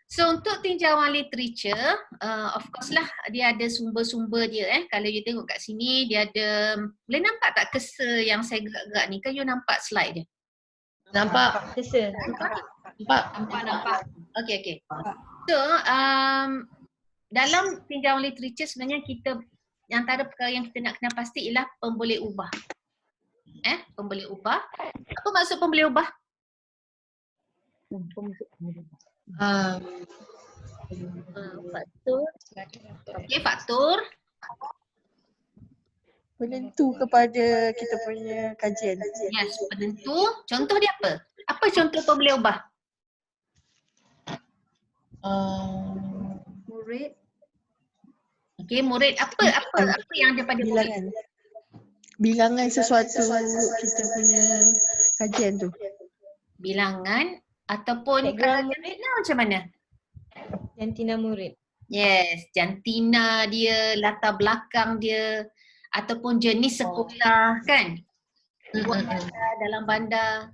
So untuk tinjauan literature, of course lah dia ada sumber-sumber dia. Kalau you tengok kat sini, dia ada, boleh nampak tak curser yang saya gerak-gerak ni? Kan you nampak slide dia? Nampak? Kesa. Nampak. Okay. So, dalam tinjauan literature sebenarnya kita, antara perkara yang kita nak kenal pasti ialah pemboleh ubah. Pemboleh ubah. Apa maksud pemboleh ubah? Faktor. Okay, faktor. Penentu kepada kita punya kajian. Yes, penentu. Contoh dia apa? Apa contoh pemboleh ubah? Murid. Okay, murid apa yang ada pada murid? Bilangan sesuatu kita punya kajian tu. Bilangan ataupun Background jantina macam mana? Jantina murid. Yes, jantina dia, latar belakang dia, ataupun jenis sekolah kan? Buat bandar, dalam bandar,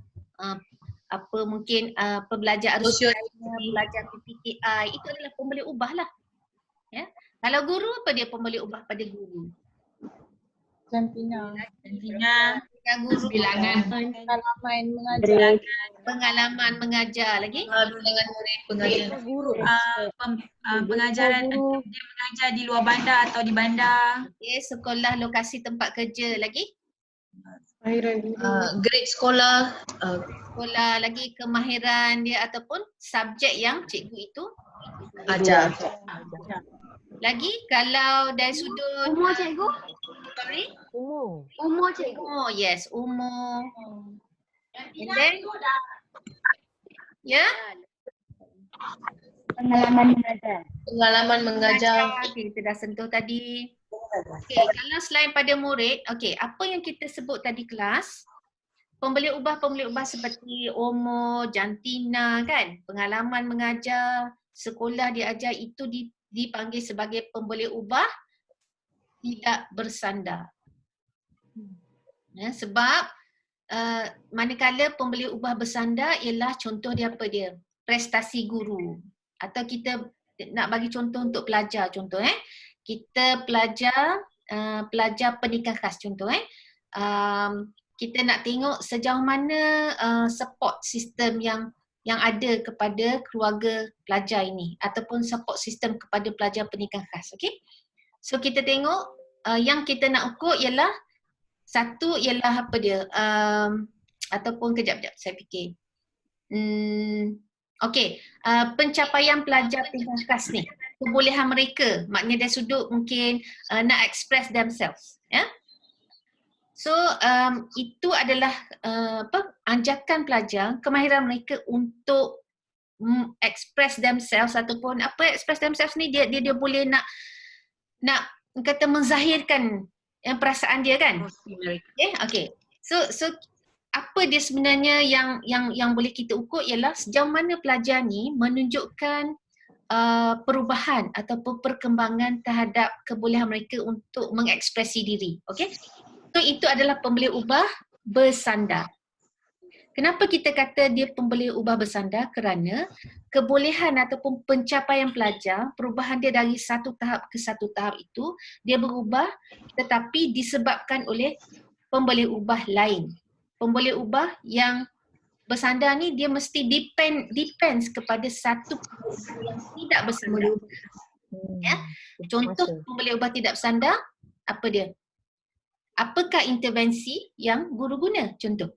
apa mungkin pembelajar arusianya, belajar PPKI, itu adalah pemboleh ubah lah. Ya. Kalau guru, apa dia pemboleh ubah pada guru? Jantina. Guru. Bilangan. Pengalaman mengajar. Pengalaman mengajar lagi? Bilangan murid pengajar. Pengajaran dia mengajar di luar bandar atau di bandar. Okay, sekolah lokasi tempat kerja lagi? Grade sekolah. Sekolah lagi, kemahiran dia ataupun subjek yang cikgu itu Ajar. lagi. Kalau dari sudut Umur cikgu? sorry? Umur cikgu. Oh yes, umur. And then Pengalaman mengajar. Okay, kita dah sentuh tadi. Okay, kalau selain pada murid, okay, apa yang kita sebut tadi kelas, pemboleh ubah seperti umur, jantina kan, pengalaman mengajar, sekolah diajar, itu dipanggil sebagai pemboleh ubah tidak bersandar. Ya, sebab manakala pemboleh ubah bersandar ialah contoh dia apa dia? Prestasi guru. Atau kita nak bagi contoh untuk pelajar, contoh kita pelajar pendidikan khas contoh kita nak tengok sejauh mana support sistem yang ada kepada keluarga pelajar ini ataupun support sistem kepada pelajar pendidikan khas. Okay? So kita tengok yang kita nak ukur ialah satu ialah apa dia ataupun kejap saya fikir. Okey, pencapaian pelajar pendidikan khas ni, kebolehan mereka, maknanya dari sudut mungkin nak express themselves, ya. So itu adalah anjakan pelajar, kemahiran mereka untuk express themselves ataupun express themselves ni dia boleh nak kata menzahirkan perasaan dia kan. Okay. So apa dia sebenarnya yang boleh kita ukur ialah sejauh mana pelajar ni menunjukkan perubahan ataupun perkembangan terhadap kebolehan mereka untuk mengekspresi diri. Okay? So itu adalah pemboleh ubah bersandar. Kenapa kita kata dia pemboleh ubah bersandar? Kerana kebolehan ataupun pencapaian pelajar, perubahan dia dari satu tahap ke satu tahap itu, dia berubah tetapi disebabkan oleh pemboleh ubah lain. Pemboleh ubah yang bersandar ni dia mesti depends kepada satu yang tidak bersandar. Ya. Contoh pemboleh ubah tidak bersandar, apa dia? Apakah intervensi yang guru guna? Contoh.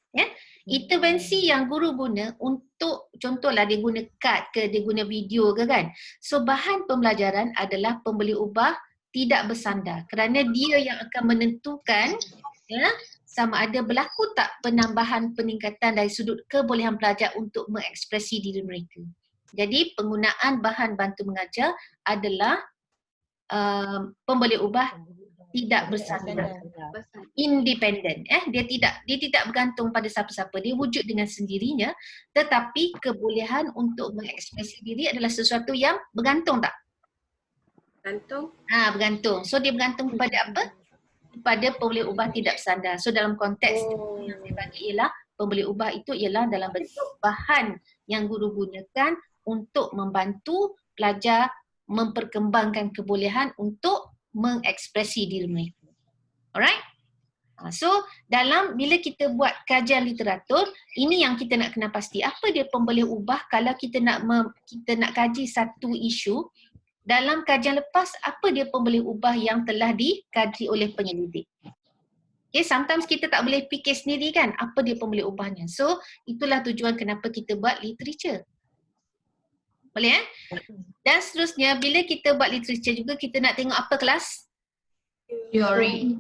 Ya, intervensi yang guru guna untuk contohlah dia guna kad ke, dia guna video ke kan. So bahan pembelajaran adalah pembeli ubah tidak bersandar kerana dia yang akan menentukan ya, sama ada berlaku tak penambahan peningkatan dari sudut kebolehan pelajar untuk mengekspresi diri mereka. Jadi penggunaan bahan bantu mengajar adalah pembeli ubah tidak bersandar, independen. Dia tidak bergantung pada siapa-siapa. Dia wujud dengan sendirinya, tetapi kebolehan untuk mengekspresi diri adalah sesuatu yang bergantung tak? Gantung. Bergantung. So dia bergantung kepada apa? Kepada pembeli ubah tidak bersandar. So dalam konteks yang saya bagi ialah pembeli ubah itu ialah dalam bentuk bahan yang guru gunakan untuk membantu pelajar memperkembangkan kebolehan untuk mengekspresi diri mereka. Alright? So dalam bila kita buat kajian literatur, ini yang kita nak kena pasti. Apa dia pembeli ubah kalau kita nak kaji satu isu. Dalam kajian lepas, apa dia pembeli ubah yang telah dikaji oleh penyelidik. Okay, sometimes kita tak boleh fikir sendiri kan apa dia pembeli ubahnya. So itulah tujuan kenapa kita buat literature. Boleh Dan seterusnya bila kita buat literature juga kita nak tengok apa kelas? Teori.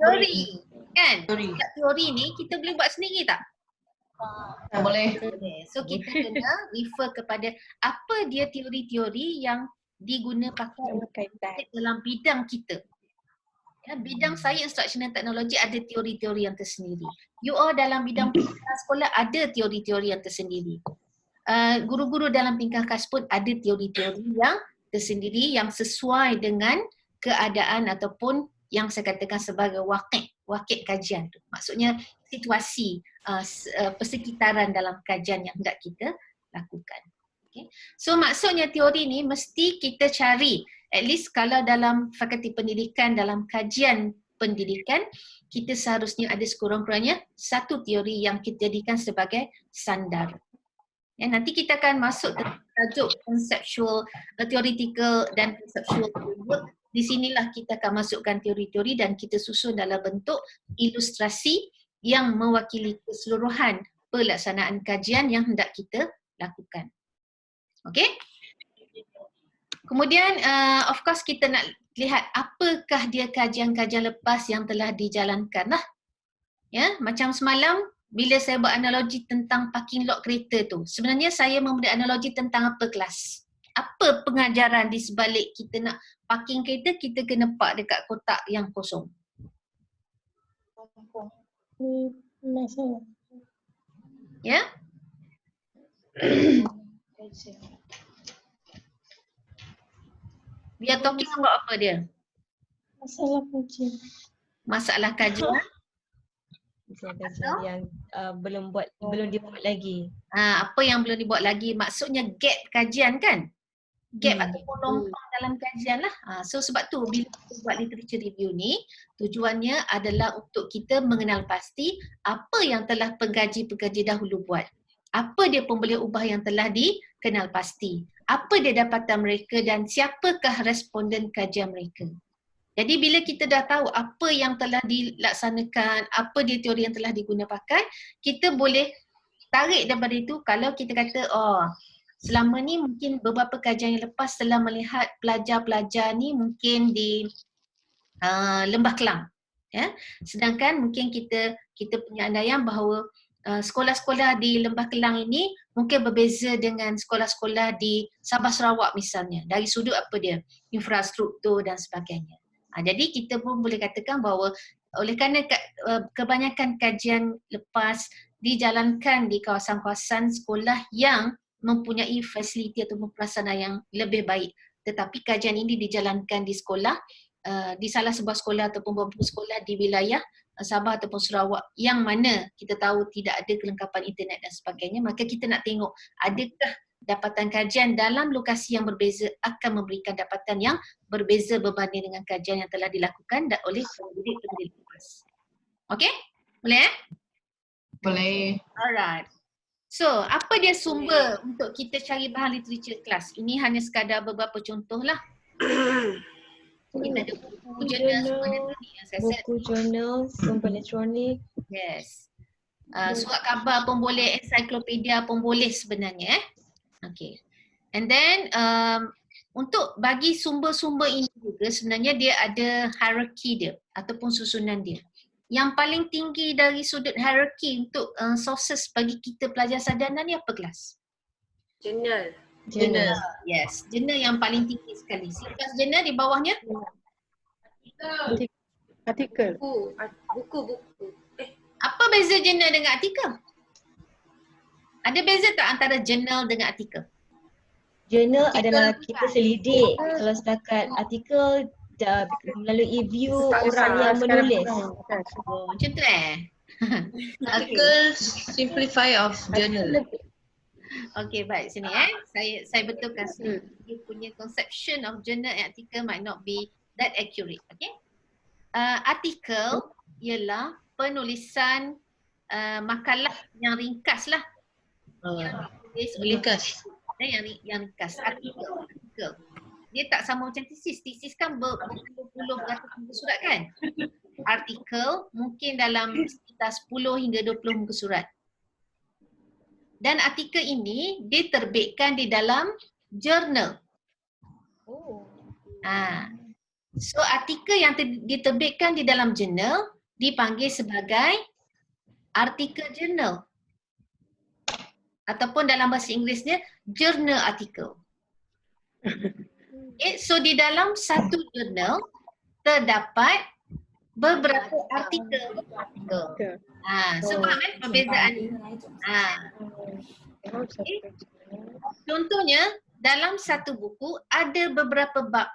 Kan? Teori ni kita boleh buat sendiri tak? Boleh. So kita kena refer kepada apa dia teori-teori yang diguna pakai dalam bidang kita. Bidang saya instructional technology ada teori-teori yang tersendiri. You all dalam bidang sekolah ada teori-teori yang tersendiri. Guru-guru dalam tingkah kas pun ada teori-teori yang tersendiri yang sesuai dengan keadaan ataupun yang saya katakan sebagai wakil kajian tu. Maksudnya situasi persekitaran dalam kajian yang hendak kita lakukan. Okay. So maksudnya teori ni mesti kita cari, at least kalau dalam fakulti pendidikan, dalam kajian pendidikan, kita seharusnya ada sekurang-kurangnya satu teori yang kita jadikan sebagai sandar. Nanti kita akan masuk ke tajuk conceptual, theoretical dan conceptual framework. Di sinilah kita akan masukkan teori-teori dan kita susun dalam bentuk ilustrasi yang mewakili keseluruhan pelaksanaan kajian yang hendak kita lakukan. Okey? Kemudian of course kita nak lihat apakah dia kajian-kajian lepas yang telah dijalankan lah. Ya, macam semalam bila saya buat analogi tentang parking lot kereta tu, sebenarnya saya memberi analogi tentang apa kelas? Apa pengajaran di sebalik kita nak parking kereta, kita kena park dekat kotak yang kosong? Ya? We are talking about apa dia? Masalah kajian. Kajian yang belum dibuat lagi. Apa yang belum dibuat lagi? Maksudnya gap kajian kan? Gap ataupun lompang dalam kajian lah. So sebab tu bila kita buat literature review ni, tujuannya adalah untuk kita mengenal pasti apa yang telah pengkaji-pengkaji dahulu buat. Apa dia pembeli ubah yang telah dikenal pasti. Apa dia dapatan mereka dan siapakah responden kajian mereka. Jadi bila kita dah tahu apa yang telah dilaksanakan, apa dia teori yang telah diguna pakai, kita boleh tarik daripada itu kalau kita kata, selama ni mungkin beberapa kajian yang lepas telah melihat pelajar-pelajar ni mungkin di Lembah Kelang. Ya? Sedangkan mungkin kita punya andaian bahawa sekolah-sekolah di Lembah Kelang ini mungkin berbeza dengan sekolah-sekolah di Sabah Sarawak misalnya. Dari sudut apa dia? Infrastruktur dan sebagainya. Jadi kita pun boleh katakan bahawa oleh kerana kebanyakan kajian lepas dijalankan di kawasan-kawasan sekolah yang mempunyai fasiliti atau prasarana yang lebih baik. Tetapi kajian ini dijalankan di sekolah, di salah sebuah sekolah ataupun beberapa sekolah di wilayah Sabah ataupun Sarawak yang mana kita tahu tidak ada kelengkapan internet dan sebagainya, maka kita nak tengok adakah dapatan kajian dalam lokasi yang berbeza akan memberikan dapatan yang berbeza berbanding dengan kajian yang telah dilakukan oleh pendidik-pendidik lepas. Okey? Boleh Boleh. Alright. So, apa dia sumber untuk kita cari bahan literature kelas? Ini hanya sekadar beberapa contoh lah. Kita ada buku jurnal, buku jurnal, sumber elektronik. Yes. Surat khabar pun boleh, ensiklopedia pun boleh sebenarnya. Okay. And then untuk bagi sumber-sumber ini juga sebenarnya dia ada hierarki dia ataupun susunan dia. Yang paling tinggi dari sudut hierarki untuk sources bagi kita pelajar sarjana ni apa kelas? Jurnal. Jurnal. Yes, jurnal yang paling tinggi sekali. Selepas jurnal di bawahnya? Artikel. Buku. Apa beza jurnal dengan artikel? Ada beza tak antara jurnal dengan artikel? Jurnal adalah kita selidik. Kalau setakat artikel melalui view orang yang menulis. Oh, macam tu Article simplify of journal. Okay, baik sini saya betulkan sini. You punya conception of journal and article might not be that accurate. Okay. Artikel ialah penulisan makalah yang ringkas lah. Ringkas. Yang ringkas. Artikel. Dia tak sama macam tesis. Tesis kan berpuluh-puluh beratus muka surat kan? Artikel mungkin dalam sekitar 10 hingga 20 muka surat. Dan artikel ini diterbitkan di dalam jurnal. So artikel yang diterbitkan di dalam jurnal dipanggil sebagai artikel jurnal. Ataupun dalam bahasa Inggerisnya journal article. Okay, so di dalam satu jurnal terdapat beberapa artikel. Sebab perbezaan ni. Okay. Contohnya dalam satu buku ada beberapa bab.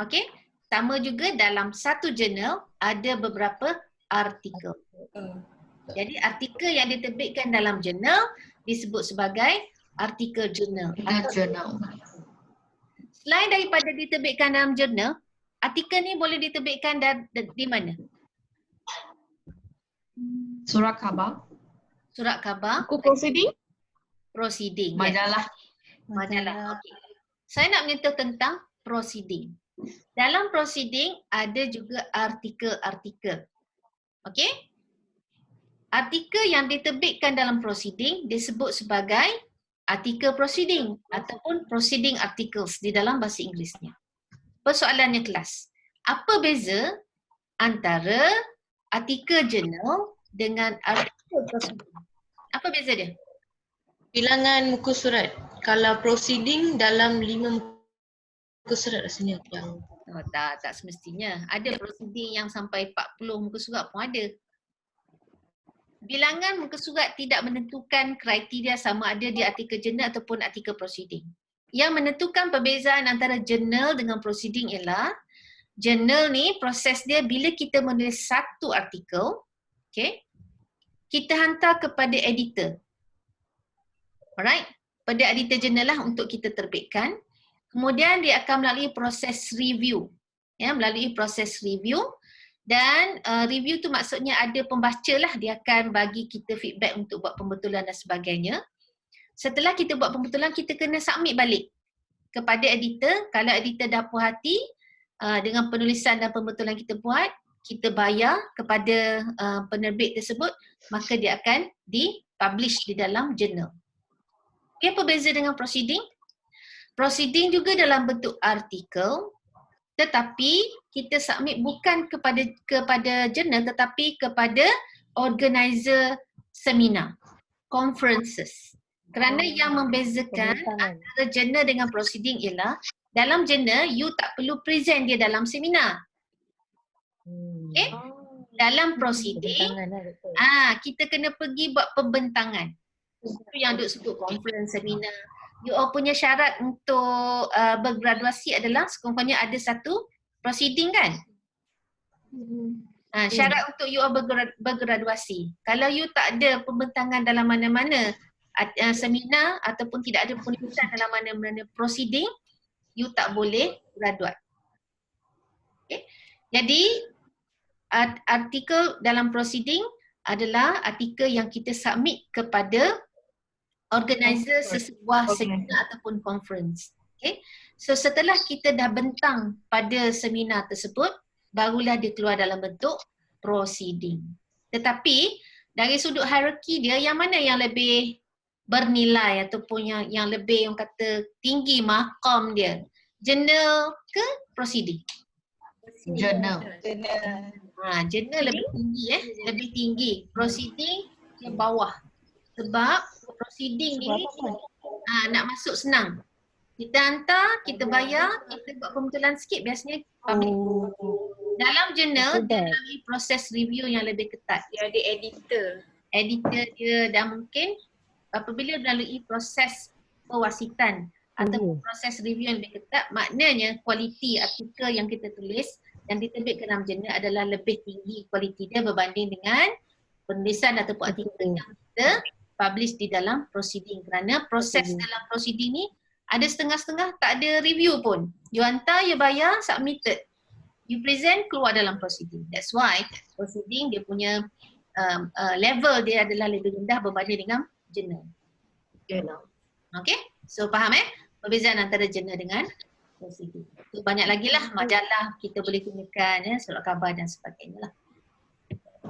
Okey, sama juga dalam satu jurnal ada beberapa artikel. Jadi artikel yang diterbitkan dalam jurnal disebut sebagai artikel jurnal. Selain daripada diterbitkan dalam jurnal, artikel ni boleh diterbitkan di mana? Surat khabar. Surat khabar. Buku proceeding. Proceeding. Majalah. Majalah. Okay. Saya nak menyentuh tentang proceeding. Dalam proceeding ada juga artikel-artikel. Okey? Artikel yang diterbitkan dalam proceeding disebut sebagai artikel proceeding ataupun proceeding articles di dalam bahasa Inggerisnya. Persoalannya kelas, apa beza antara artikel jurnal dengan artikel proceeding? Apa beza dia? Bilangan muka surat. Kalau proceeding dalam 5 muka surat rasanya yang tak semestinya. Ada proceeding yang sampai 40 muka surat pun ada. Bilangan muka surat tidak menentukan kriteria sama ada di artikel jurnal ataupun artikel proceeding. Yang menentukan perbezaan antara jurnal dengan proceeding ialah jurnal ni proses dia bila kita menulis satu artikel, okay, kita hantar kepada editor. Alright, pada editor jurnal lah untuk kita terbitkan. Kemudian dia akan melalui proses review. Ya, melalui proses review. Dan review tu maksudnya ada pembaca lah, dia akan bagi kita feedback untuk buat pembetulan dan sebagainya. Setelah kita buat pembetulan, kita kena submit balik kepada editor. Kalau editor dah puas hati dengan penulisan dan pembetulan kita buat, kita bayar kepada penerbit tersebut, maka dia akan dipublish di dalam jurnal. Okay, apa beza dengan proceeding? Proceeding juga dalam bentuk artikel, tetapi kita submit bukan kepada jurnal tetapi kepada organizer seminar, conferences. Kerana yang membezakan antara jurnal dengan proceeding ialah dalam jurnal you tak perlu present dia dalam seminar. Okay? Dalam proceeding kita kena pergi buat pembentangan. Itu yang duk sebut conference, seminar. You all punya syarat untuk bergraduasi adalah sekurang-kurangnya ada satu proceeding kan? Syarat untuk you all bergraduasi. Kalau you tak ada pembentangan dalam mana-mana seminar ataupun tidak ada penulisan dalam mana-mana proceeding, you tak boleh graduate. Okay. Jadi artikel dalam proceeding adalah artikel yang kita submit kepada organizer sesebuah seminar ataupun conference. Okay. So setelah kita dah bentang pada seminar tersebut, barulah dia keluar dalam bentuk proceeding. Tetapi dari sudut hierarki dia, yang mana yang lebih bernilai ataupun yang lebih yang kata tinggi maqam dia? Journal ke proceeding? Journal. Journal lebih tinggi lebih tinggi. Proceeding yang bawah. Sebab proceeding ni nak masuk senang. Kita hantar, kita bayar, kita buat pembetulan sikit, biasanya public. Dalam journal, dia melalui proses review yang lebih ketat. Dia ada editor. Editor dia, dan mungkin apabila melalui proses pewasitan atau proses review yang lebih ketat, maknanya kualiti artikel yang kita tulis dan diterbitkan dalam jurnal adalah lebih tinggi kualiti dia berbanding dengan penulisan ataupun artikel yang kita publish di dalam proceeding. Kerana proses dalam proceeding ni ada setengah-setengah tak ada review pun. You hantar, you bayar, submitted. You present, keluar dalam proceeding. That's why proceeding dia punya level dia adalah lebih rendah berbanding dengan journal. Okay? So faham perbezaan antara journal dengan proceeding. So, banyak lagi lah majalah kita boleh gunakan, surat khabar dan sebagainya lah.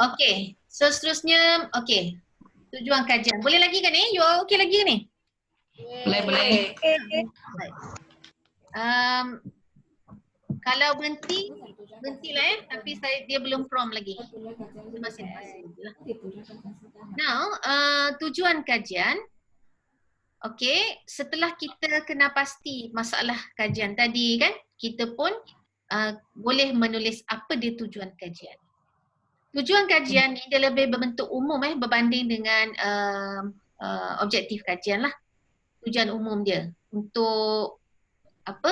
Okay, so seterusnya, okay. Tujuan kajian. Boleh lagi kan ni? You okay lagi ke ni? Boleh. Kalau berhentilah tapi dia belum prompt lagi. Masing-masing lah. Now, tujuan kajian. Okay, setelah kita kena pasti masalah kajian tadi kan, kita pun boleh menulis apa dia tujuan kajian. Tujuan kajian ni dia lebih berbentuk umum berbanding dengan objektif kajian lah. Tujuan umum dia untuk apa?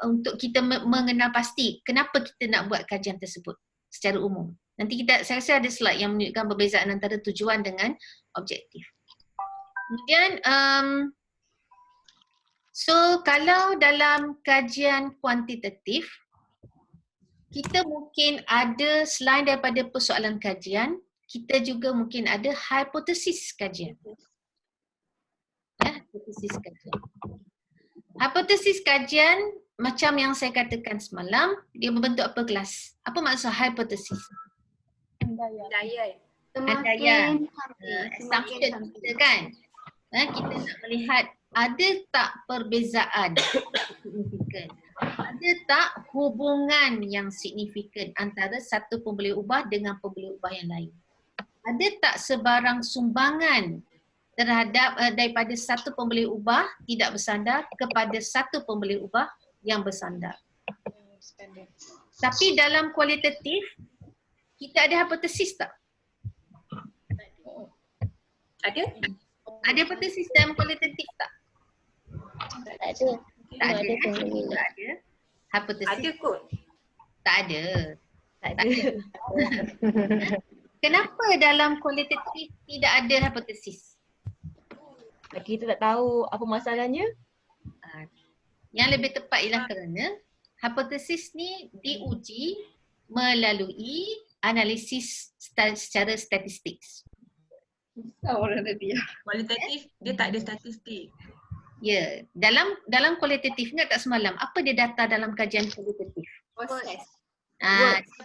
Untuk kita mengenal pasti kenapa kita nak buat kajian tersebut secara umum. Nanti saya rasa ada slide yang menunjukkan perbezaan antara tujuan dengan objektif. Kemudian so kalau dalam kajian kuantitatif kita mungkin ada selain daripada persoalan kajian, kita juga mungkin ada hipotesis kajian. Hipotesis kajian. Hipotesis kajian macam yang saya katakan semalam, dia berbentuk apa kelas? Apa maksud hipotesis? Andaian. Assumption kita kan. Kita nak melihat ada tak perbezaan signifikan. Ada tak hubungan yang signifikan antara satu pembeli ubah dengan pembeli ubah yang lain? Ada tak sebarang sumbangan terhadap daripada satu pembeli ubah tidak bersandar kepada satu pembeli ubah yang bersandar? Tapi dalam kualitatif, kita ada hipotesis tak? Ada? Ada hipotesis dalam kualitatif tak? Tak ada. Tak ada. Tak ada. Hipotesis. Ada kot. Tak ada. Kenapa dalam kualitatif tidak ada hipotesis? Kita tak tahu apa masalahnya. Yang lebih tepat ialah kerana hipotesis ni diuji melalui analisis secara statistik. Kualitatif dia tak ada statistik. Ya, dalam kualitatif ingat tak semalam apa dia data dalam kajian kualitatif? Proses.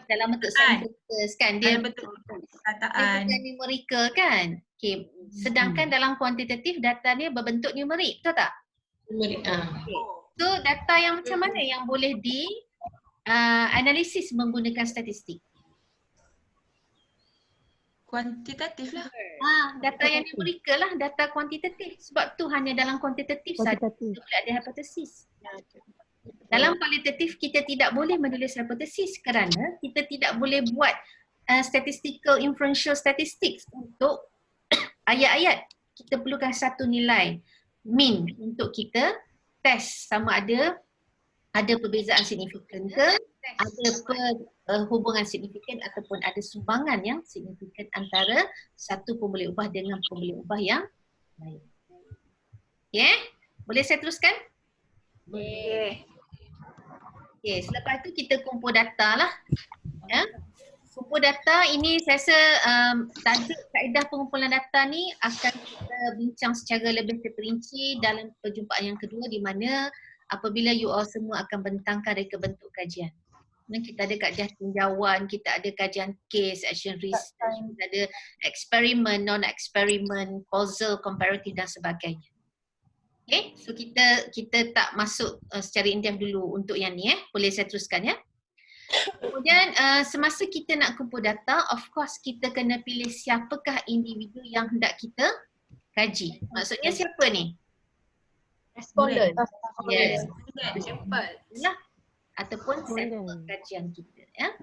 Dalam bentuk samples kan, dia bentuk perkataan numerical kan. Okay. Sedangkan dalam kuantitatif data dia berbentuk numerik, betul tak? Numerik. Okay. So data yang macam mana yang boleh di analisis menggunakan statistik? Kuantitatif lah. Data yang numerical lah, data kuantitatif. Sebab tu hanya dalam kuantitatif saja kita boleh ada hipotesis. Dalam kualitatif kita tidak boleh menulis hipotesis kerana kita tidak boleh buat statistical inferential statistics untuk ayat-ayat. Kita perlukan satu nilai mean untuk kita test sama ada perbezaan signifikan ke, ada hubungan signifikan ataupun ada sumbangan yang signifikan antara satu pembeli ubah dengan pembeli ubah yang lain. Okay, boleh saya teruskan? Boleh. Okay, selepas itu kita kumpul data lah. Ya. Kumpul data ini saya rasa tajuk kaedah pengumpulan data ni akan kita bincang secara lebih terperinci dalam perjumpaan yang kedua di mana apabila you all semua akan bentangkan reka bentuk kajian. Dan kita ada kajian tinjauan, kita ada kajian case, action research, kita ada eksperimen, non-eksperimen, causal, comparative dan sebagainya. Okay, so kita tak masuk secara in-depth dulu untuk yang ni boleh saya teruskan ya. Kemudian semasa kita nak kumpul data, of course kita kena pilih siapakah individu yang hendak kita kaji. Maksudnya siapa ni? Responden. Yes. Sampel. Lah. Ataupun sampel kajian kita ya.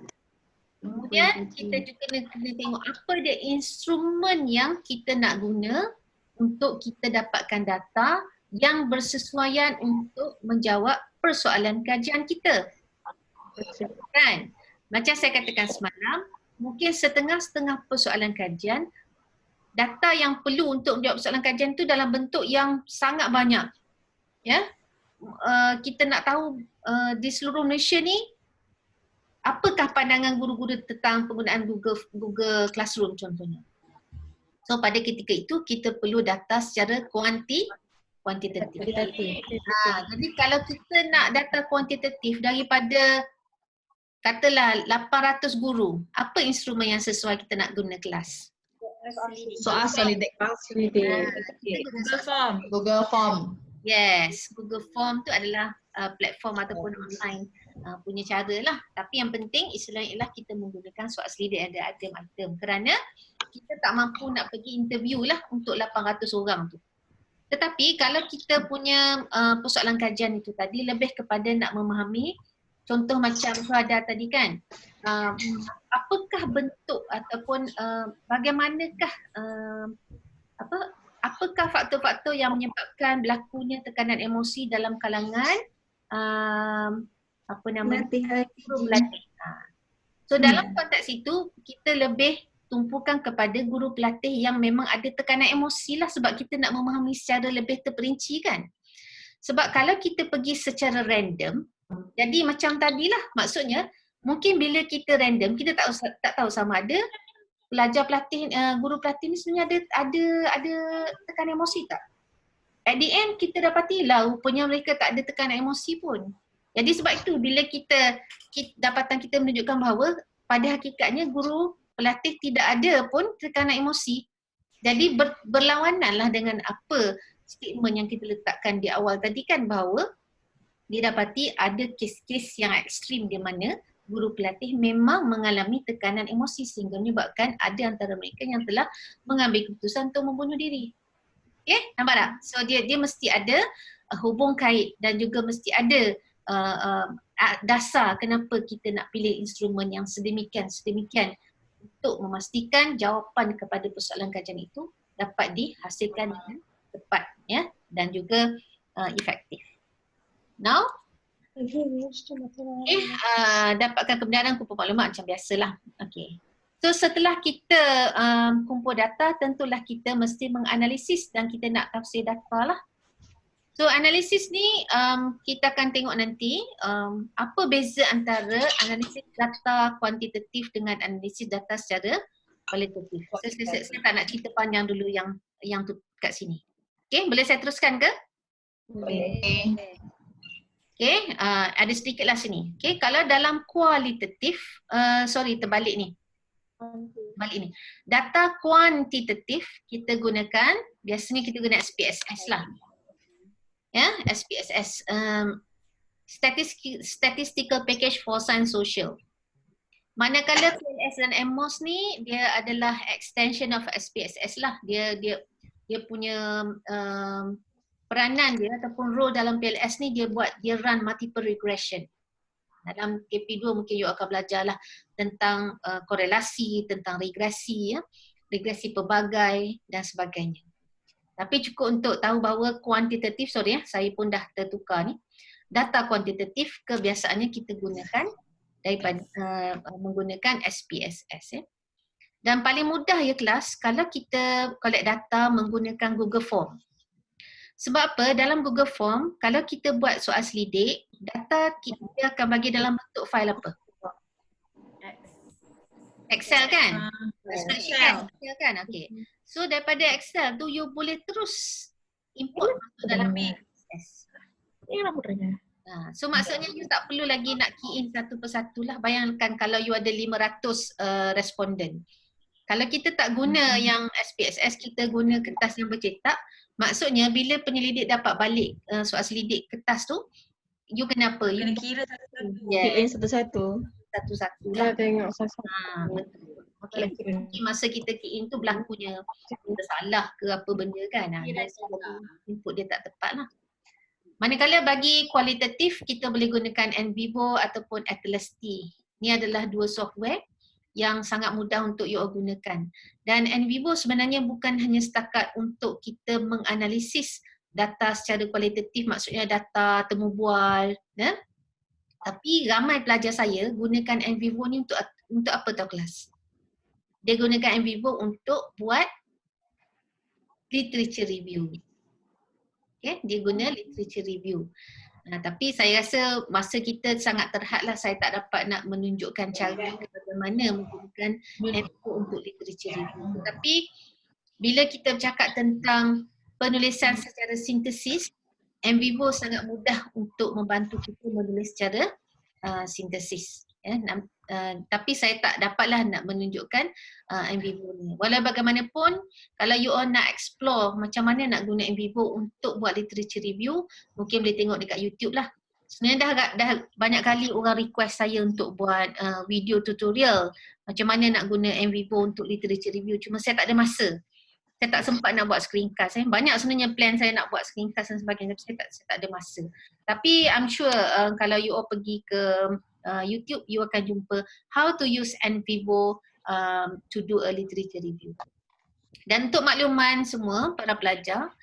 Kemudian kita juga kena tengok apa dia instrumen yang kita nak guna untuk kita dapatkan data yang bersesuaian untuk menjawab persoalan kajian kita. Kan? Macam saya katakan semalam, mungkin setengah-setengah persoalan kajian, data yang perlu untuk menjawab persoalan kajian tu dalam bentuk yang sangat banyak. Ya, kita nak tahu di seluruh Malaysia ni apakah pandangan guru-guru tentang penggunaan Google Classroom contohnya. So pada ketika itu kita perlu data secara kuantitatif. Jadi kalau kita nak data kuantitatif daripada katalah 800 guru, apa instrumen yang sesuai kita nak guna kelas? Soal solidik. Google Form. Yes, Google Form tu adalah platform ataupun online punya cara lah. Tapi yang penting istilahnya ialah kita menggunakan soal selidik ada item-item kerana kita tak mampu nak pergi interview lah untuk 800 orang tu. Tetapi kalau kita punya persoalan kajian itu tadi lebih kepada nak memahami contoh macam Suhada tadi kan, apakah bentuk ataupun bagaimanakah apakah faktor-faktor yang menyebabkan berlakunya tekanan emosi dalam kalangan pelatih. So dalam konteks itu kita lebih tumpukan kepada guru pelatih yang memang ada tekanan emosi lah sebab kita nak memahami secara lebih terperinci kan. Sebab kalau kita pergi secara random, jadi macam tadilah maksudnya mungkin bila kita random kita tak tahu sama ada pelajar pelatih, guru pelatih ni sebenarnya ada tekanan emosi tak? At the end kita dapatilah rupanya mereka tak ada tekanan emosi pun. Jadi sebab itu bila dapatan kita menunjukkan bahawa pada hakikatnya guru pelatih tidak ada pun tekanan emosi. Jadi berlawananlah dengan apa statement yang kita letakkan di awal tadi kan bahawa didapati ada kes-kes yang ekstrim di mana guru pelatih memang mengalami tekanan emosi sehingga menyebabkan ada antara mereka yang telah mengambil keputusan untuk membunuh diri. Okay, nampak tak? So dia mesti ada hubung kait dan juga mesti ada dasar kenapa kita nak pilih instrumen yang sedemikian untuk memastikan jawapan kepada persoalan kajian itu dapat dihasilkan dengan tepat ya dan juga efektif. Now, dapatkan kebenaran kumpul maklumat macam biasalah. Okay. So setelah kita kumpul data, tentulah kita mesti menganalisis dan kita nak tafsir data lah. So analisis ni kita akan tengok nanti apa beza antara analisis data kuantitatif dengan analisis data secara kualitatif. So, saya tak nak cerita panjang dulu yang tu kat sini. Okay, boleh saya teruskan ke? Boleh. Okay, ada sedikitlah sini. Okay, kalau dalam kualitatif, terbalik ni. Balik ni. Data kuantitatif kita gunakan, biasanya kita guna SPSS lah. Ya, SPSS. Statistical Package for Science Social. Manakala PLS dan MMOS ni, dia adalah extension of SPSS lah. Dia punya peranan dia ataupun role dalam PLS ni dia run multiple regression. Dalam KP2 mungkin you akan belajar lah tentang korelasi, tentang regresi ya, regresi pelbagai dan sebagainya. Tapi cukup untuk tahu bahawa kuantitatif, saya pun dah tertukar ni. Data kuantitatif kebiasaannya kita gunakan daripada menggunakan SPSS ya. Dan paling mudah ya kelas kalau kita collect data menggunakan Google Form. Sebab apa? Dalam Google Form, kalau kita buat soal selidik, data kita akan bagi dalam bentuk file apa? Excel kan? Excel kan? Okay. So daripada Excel tu, you boleh terus import masuk dalam PSS. So maksudnya you tak perlu lagi nak key in satu persatu lah. Bayangkan kalau you ada 500 responden. Kalau kita tak guna yang SPSS, kita guna kertas yang bercetak, maksudnya bila penyelidik dapat balik soal selidik kertas tu, you kena apa? Kena kira satu-satu. Key in satu-satu. Satu-satu lah. Tengok satu. Betul. Okay. Masa kita key in tu berlakunya salah ke apa benda kan. Input dia tak tepat lah. Manakala bagi kualitatif, kita boleh gunakan NVivo ataupun Atlas T. Ini adalah dua software yang sangat mudah untuk you gunakan. Dan NVivo sebenarnya bukan hanya setakat untuk kita menganalisis data secara kualitatif, maksudnya data temu bual. Tapi ramai pelajar saya gunakan NVivo ni untuk apa tahu kelas? Dia gunakan NVivo untuk buat literature review. Okay, dia guna literature review. Tapi saya rasa masa kita sangat terhad lah, saya tak dapat nak menunjukkan cara bagaimana menggunakan NVivo untuk literature review. Tapi bila kita bercakap tentang penulisan secara sintesis, NVivo sangat mudah untuk membantu kita menulis secara sintesis. Tapi saya tak dapatlah nak menunjukkan NVivo ni. Walau bagaimanapun, kalau you all nak explore macam mana nak guna NVivo untuk buat literature review, mungkin boleh tengok dekat YouTube lah. Sebenarnya dah banyak kali orang request saya untuk buat video tutorial macam mana nak guna NVivo untuk literature review. Cuma saya tak ada masa. Saya tak sempat nak buat screencast. Banyak sebenarnya plan saya nak buat screencast dan sebagainya, tapi saya tak ada masa. Tapi I'm sure kalau you all pergi ke YouTube, you akan jumpa how to use NVivo to do a literature review. Dan untuk makluman semua para pelajar,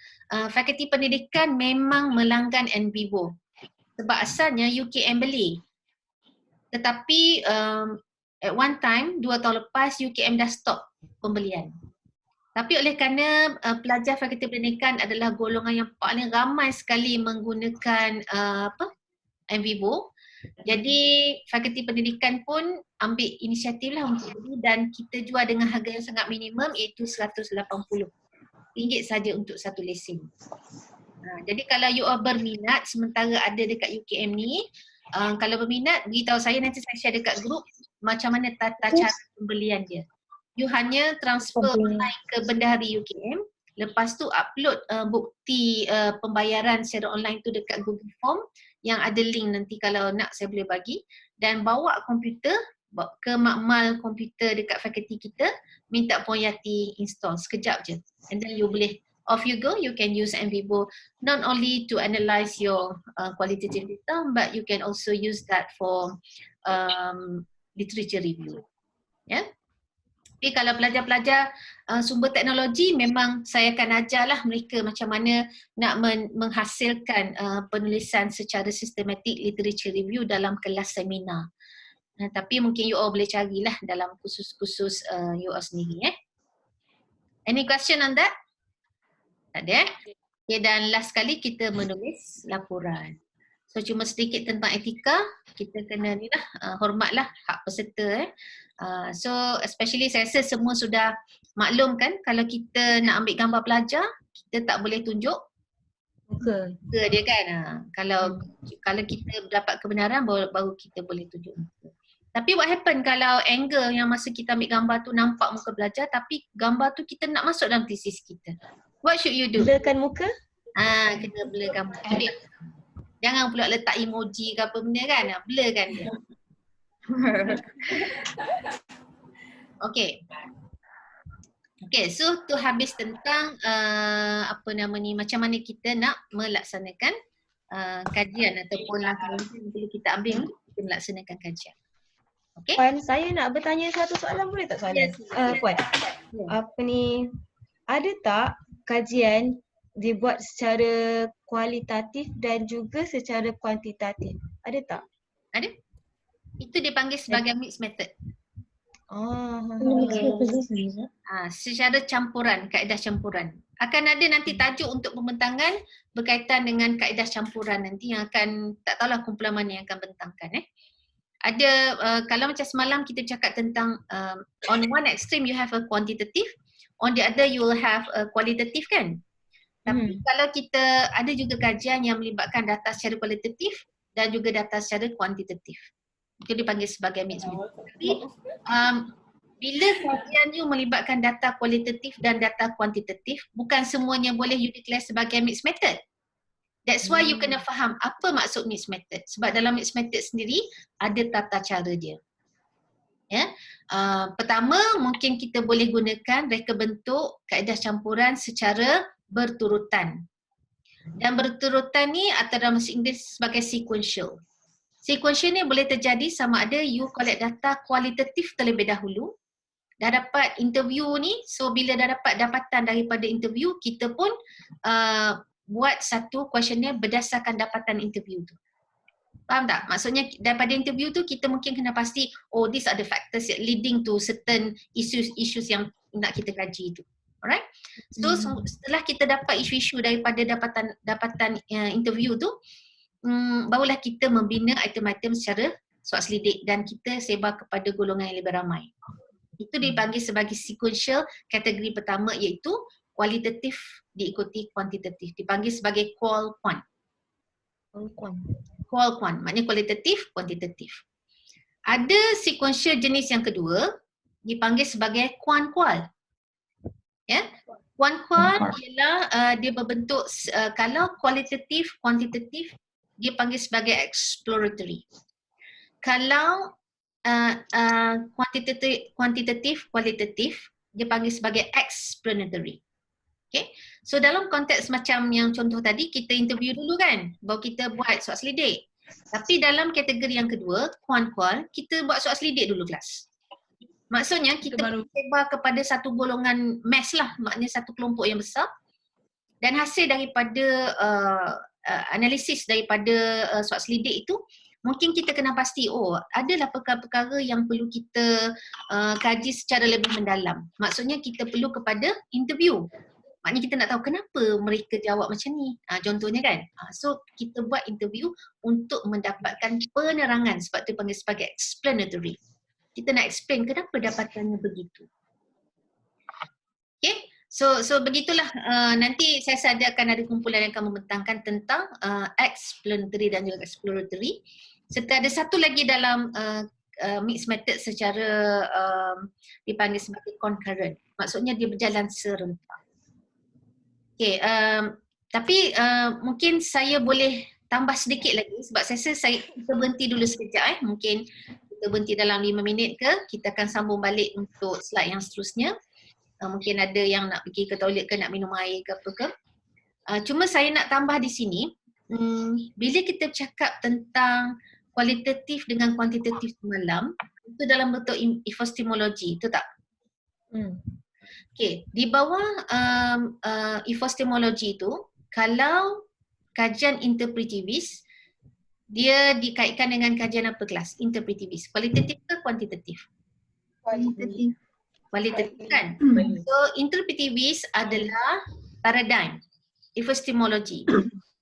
Fakulti Pendidikan memang melanggan NVivo sebab asalnya UKM beli. Tetapi at one time, 2 tahun lepas, UKM dah stop pembelian. Tapi oleh kerana pelajar Fakulti Pendidikan adalah golongan yang paling ramai sekali menggunakan NVivo, jadi Fakulti Pendidikan pun ambil inisiatif lah untuk beli dan kita jual dengan harga yang sangat minimum, iaitu RM180 saja untuk satu lesen. Jadi kalau you all berminat, sementara ada dekat UKM ni, kalau berminat beritahu saya, nanti saya share dekat grup macam mana tata cara pembelian dia. You hanya transfer online ke bendahari UKM, lepas tu upload bukti pembayaran secara online tu dekat Google Form yang ada link, nanti kalau nak saya boleh bagi, dan bawa komputer ke makmal komputer dekat fakulti kita, minta Puan Yati install sekejap je, and then you boleh off you go. You can use NVivo not only to analyze your qualitative data, but you can also use that for literature review. Yeah. Tapi kalau pelajar-pelajar sumber teknologi, memang saya akan ajarlah mereka macam mana nak menghasilkan penulisan secara sistematik literature review dalam kelas seminar. Tapi mungkin you all boleh carilah dalam kursus-kursus you all sendiri. Any question on that? Tak ada. Okay, dan last kali kita menulis laporan. So cuma sedikit tentang etika, kita kena ni lah, hormatlah hak peserta. So especially saya rasa semua sudah maklum kan, kalau kita nak ambil gambar pelajar, kita tak boleh tunjuk muka dia kan. Kalau kita dapat kebenaran, baru kita boleh tunjuk muka. Tapi what happen kalau angle yang masa kita ambil gambar tu nampak muka pelajar, tapi gambar tu kita nak masuk dalam tesis kita. What should you do? Blurkan muka? Kena blur gambar. Jangan pula letak emoji ke apa benda kan, blur kan dia. Okay. Okay, so tu habis tentang macam mana kita nak melaksanakan kajian ataupun langkah-langkah yang perlu kita ambil untuk kita melaksanakan kajian. Okay. Puan, saya nak bertanya satu soalan, boleh tak soalan? Puan, ada tak kajian dibuat secara kualitatif dan juga secara kuantitatif? Ada tak? Ada. Itu dipanggil sebagai mixed method. Secara campuran, kaedah campuran. Akan ada nanti tajuk untuk pembentangan berkaitan dengan kaedah campuran nanti yang akan, tak tahulah kumpulan mana yang akan bentangkan. Ada, kalau macam semalam kita cakap tentang on one extreme you have a quantitative, on the other you will have a qualitative kan? Tapi kalau kita ada juga kajian yang melibatkan data secara kualitatif, dan juga data secara kuantitatif. Itu dipanggil sebagai mixed method. Tapi bila kajian you melibatkan data kualitatif dan data kuantitatif, bukan semuanya boleh you declare sebagai mixed method. That's why you kena faham apa maksud mixed method. Sebab dalam mixed method sendiri ada tata cara dia. Ya. Pertama, mungkin kita boleh gunakan reka bentuk kaedah campuran secara berturutan. Dan berturutan ni atau dalam bahasa Inggeris sebagai sequential. Sequential ni boleh terjadi sama ada you collect data kualitatif terlebih dahulu, dah dapat interview ni, so bila dah dapat dapatan daripada interview, kita pun buat satu questionnaire berdasarkan dapatan interview tu. Faham tak? Maksudnya daripada interview tu kita mungkin kena pasti, oh these are the factors leading to certain issues yang nak kita kaji tu. Alright? So setelah kita dapat isu-isu daripada dapatan interview tu, barulah kita membina item-item secara soal selidik dan kita sebar kepada golongan yang lebih ramai. Itu dipanggil sebagai sequential. Kategori pertama iaitu kualitatif diikuti kuantitatif. Dipanggil sebagai qual-quant. Qual-quant, maknanya kualitatif, kuantitatif. Ada sequential jenis yang kedua, dipanggil sebagai quant-qual. Ya, quant-qual ialah dia berbentuk kalau kualitatif, kuantitatif, dia panggil sebagai exploratory. Kalau kuantitatif, kualitatif, dia panggil sebagai explanatory. Okay. So dalam konteks macam yang contoh tadi, kita interview dulu kan, baru kita buat soal selidik. Tapi dalam kategori yang kedua, quant-qual, kita buat soal selidik dulu kelas. Maksudnya kita sebar kepada satu golongan mass lah, maknanya satu kelompok yang besar. Dan hasil daripada analisis daripada soal selidik itu, mungkin kita kena pasti, oh adalah perkara-perkara yang perlu kita kaji secara lebih mendalam. Maksudnya kita perlu kepada interview. Maknanya kita nak tahu kenapa mereka jawab macam ni. Contohnya kan. So kita buat interview untuk mendapatkan penerangan, sebab tu panggil sebagai explanatory. Kita nak explain kenapa dapatannya begitu. Okay. So begitulah, nanti saya saja akan ada kumpulan yang akan membentangkan tentang explanatory dan juga exploratory. Serta ada satu lagi dalam mixed method secara dipanggil sebagai concurrent. Maksudnya dia berjalan serentak. Okay, tapi mungkin saya boleh tambah sedikit lagi sebab saya rasa kita berhenti dulu sekejap. Mungkin kita berhenti dalam 5 minit ke, kita akan sambung balik untuk slide yang seterusnya. Mungkin ada yang nak pergi ke toilet ke, nak minum air ke apa ke. Cuma saya nak tambah di sini, bila kita cakap tentang kualitatif dengan kuantitatif semalam, itu dalam bentuk epistemologi, itu tak? Okay, di bawah epistemologi itu, kalau kajian interpretivis, dia dikaitkan dengan kajian apa kelas? Interpretivis. Kualitatif ke kuantitatif? Kualitatif. Kualitatif kan? So, interpretivis adalah paradigm, epistemologi.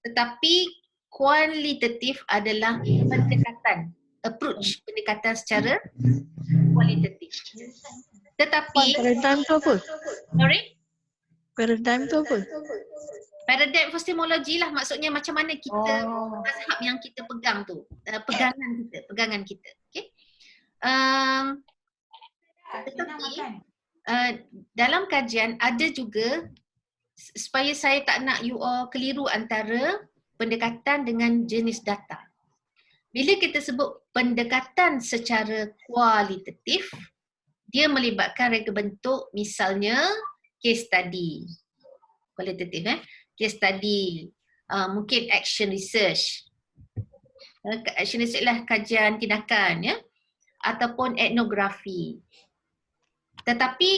Tetapi kualitatif adalah pendekatan, approach, pendekatan secara kualitatif. Tetapi Paradigm tu apa? sorry? Paradigm tu apa? Paradigm epistemologi lah, maksudnya macam mana kita mazhab yang kita pegang tu, pegangan kita. Okay? Tetapi dalam kajian ada juga, supaya saya tak nak you all keliru antara pendekatan dengan jenis data. Bila kita sebut pendekatan secara kualitatif, dia melibatkan reka bentuk, misalnya case study. Kualitatif case study, mungkin action research. Action research lah kajian tindakan ya, ataupun etnografi. Tetapi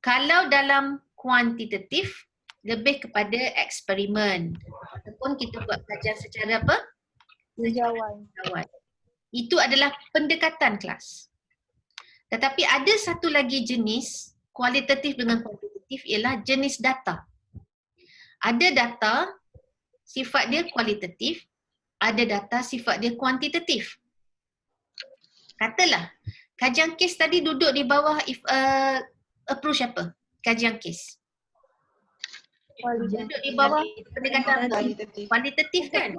kalau dalam kuantitatif, lebih kepada eksperimen ataupun kita buat kajian secara apa? Tinjauan. Itu adalah pendekatan kelas. Tetapi ada satu lagi jenis kualitatif dengan kuantitatif, ialah jenis data. Ada data sifat dia kualitatif, ada data sifat dia kuantitatif. Katalah kajian kes tadi duduk di bawah approach apa? Kajian kes. Duduk di bawah pendekatan kualitatif kan?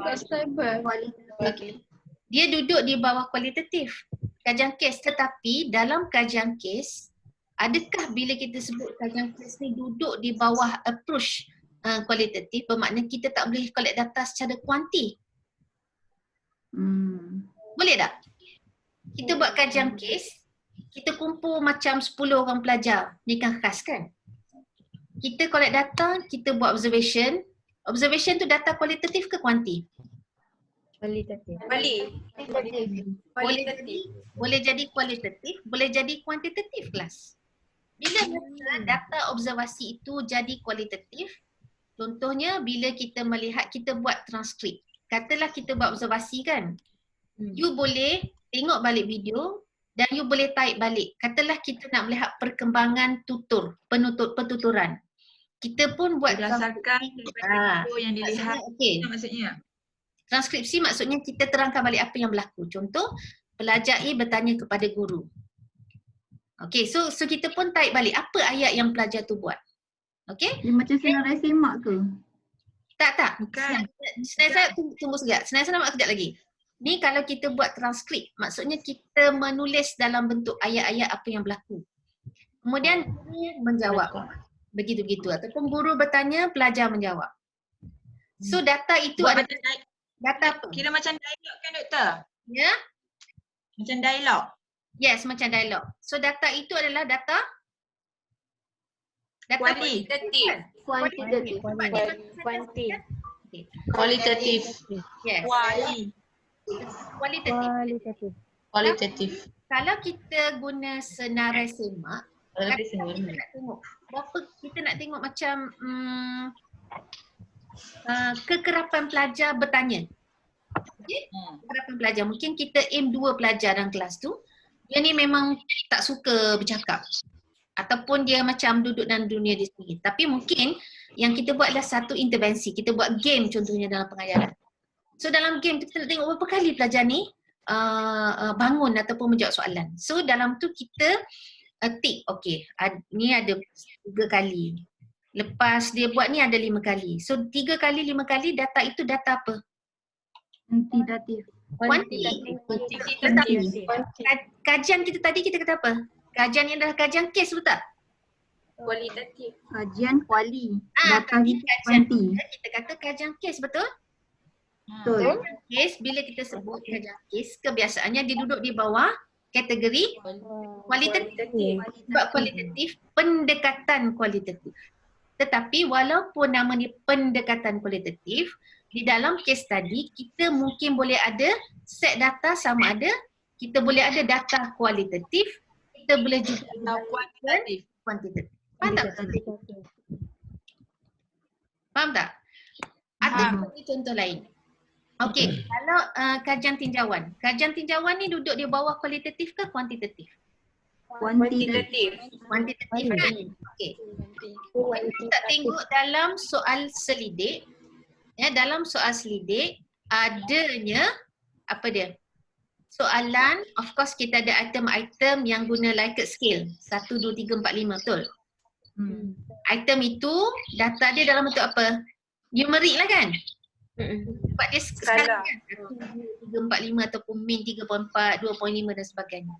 dia duduk di bawah kualitatif kajian kes, tetapi dalam kajian kes, adakah bila kita sebut kajian kes ni duduk di bawah approach kualitatif, bermakna kita tak boleh collect data secara kuanti? Boleh tak? Kita buat kajian kes, kita kumpul macam 10 orang pelajar, ni kan khas kan? Kita collect data, kita buat observation. Observation tu data kualitatif ke kuanti? Kualitatif. Boleh jadi kualitatif, boleh jadi kuantitatif kelas. Bila data observasi itu jadi kualitatif, contohnya bila kita melihat, kita buat transkrip. Katalah kita buat observasi kan. You boleh tengok balik video dan you boleh type balik. Katalah kita nak melihat perkembangan penuturan. Kita pun buat berdasarkan daripada video yang dilihat. Okey. Maksudnya Transkripsi maksudnya kita terangkan balik apa yang berlaku. Contoh, pelajar A bertanya kepada guru. Okey, so kita pun type balik apa ayat yang pelajar tu buat. Okey? Dia macam senarai semak ke? Tak. Bukan. Senarai tunggu sekejap. Senarai nak sekejap lagi. Ni kalau kita buat transkrip, maksudnya kita menulis dalam bentuk ayat-ayat apa yang berlaku. Kemudian dia menjawab. Begitu-begitu. Ataupun guru bertanya, pelajar menjawab. So data itu ada data apa? Kira macam dialog kan doktor? Ya? Macam dialog. Yes, macam dialog. So data itu adalah data kualitatif. Kuantitatif. Kualitatif. Yes. Kualitatif. Kalau kita guna senarai semak, kita nak tengok kita nak tengok macam kekerapan pelajar bertanya. Okay? Kekerapan pelajar. Mungkin kita aim 2 pelajar dalam kelas tu. Dia ni memang tak suka bercakap. Ataupun dia macam duduk dalam dunia dia sendiri. Tapi mungkin yang kita buat adalah satu intervensi. Kita buat game contohnya dalam pengajaran. So dalam game kita nak tengok berapa kali pelajar ni bangun ataupun menjawab soalan. So dalam tu kita tick. Okay, ni ada 3 kali. Lepas dia buat ni ada 5 kali. So 3 kali 5 kali data itu data apa? Kuantitatif. Kajian kita tadi kita kata apa? Kajian yang adalah kajian kes betul tak? Kualitatif. Kajian kuali. Data Tapi kajian kuanti. kita kata kajian kes betul? Betul. Kajian kes, bila kita sebut kajian kes, kebiasaannya dia duduk di bawah kategori kualitatif. Sebab kualitatif, pendekatan kualitatif. Tetapi walaupun nama ni pendekatan kualitatif, di dalam case tadi kita mungkin boleh ada set data sama ada kita boleh ada data kualitatif, kita boleh juga kuantitatif. Faham tak? Faham tak? Atau contoh lain. Okey, kalau kajian tinjauan. Kajian tinjauan ni duduk di bawah kualitatif ke kuantitatif? Kuantitatif. Kuantitatif kan? Okey. Kita tengok dalam soal selidik. Ya, dalam soal selidik adanya apa dia? Soalan, of course kita ada item-item yang guna Likert scale 1, 2, 3, 4, 5, betul? Item itu data dia dalam bentuk apa? Numeric lah kan? Sebab dia skala kan? 3, 4, 5 ataupun min 3.4, 2.5 dan sebagainya.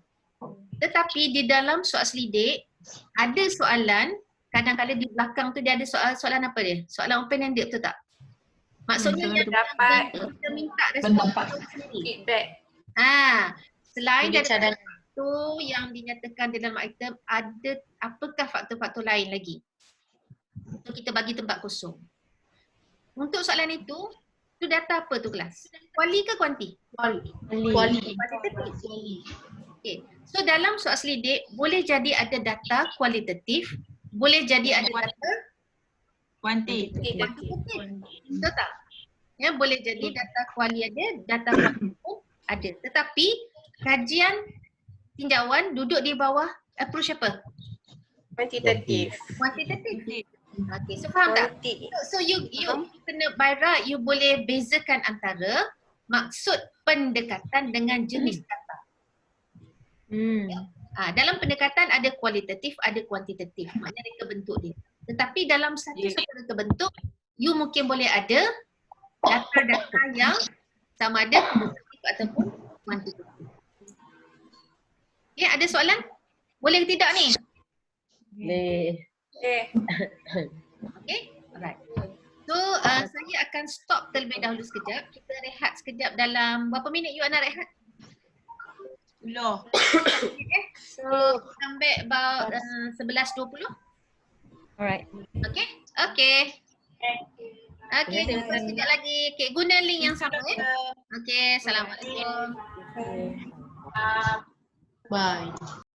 Tetapi di dalam soal selidik ada soalan, kadang-kadang di belakang tu dia ada soalan apa dia? Soalan open-ended, betul tak? Maksudnya yang dapat kita minta respon feedback. Selain daripada faktor yang dinyatakan dalam item, ada apakah faktor-faktor lain lagi? Untuk kita bagi tempat kosong. Untuk soalan itu data apa tu kelas? Kuali ke kuanti? Kuali. Okay. So dalam soal selidik boleh jadi ada data kualitatif, boleh jadi ada data kuantitatif. Betul tak? Ya, boleh jadi data kuali ada, data kuantitatif ada. Tetapi kajian tinjauan duduk di bawah approach apa? Kuantitatif. Okay, so faham tak? So you kena by right, you boleh bezakan antara maksud pendekatan dengan jenis data. Dalam pendekatan ada kualitatif, ada kuantitatif. Maknanya dia terbentuk dia. Tetapi dalam satu terbentuk, you mungkin boleh ada data-data yang sama ada kualitatif ataupun Quantitative. Okay, ada soalan? Boleh ke tidak ni? Boleh. Okay, alright. So, saya akan stop terlebih dahulu sekejap. Kita rehat sekejap dalam berapa minit you nak rehat? 10. So, come back about 11.20. Alright. Okay? Okay. Okay, jumpa sekejap lagi. Okay, guna link yang sama Okay, Assalamualaikum. Bye.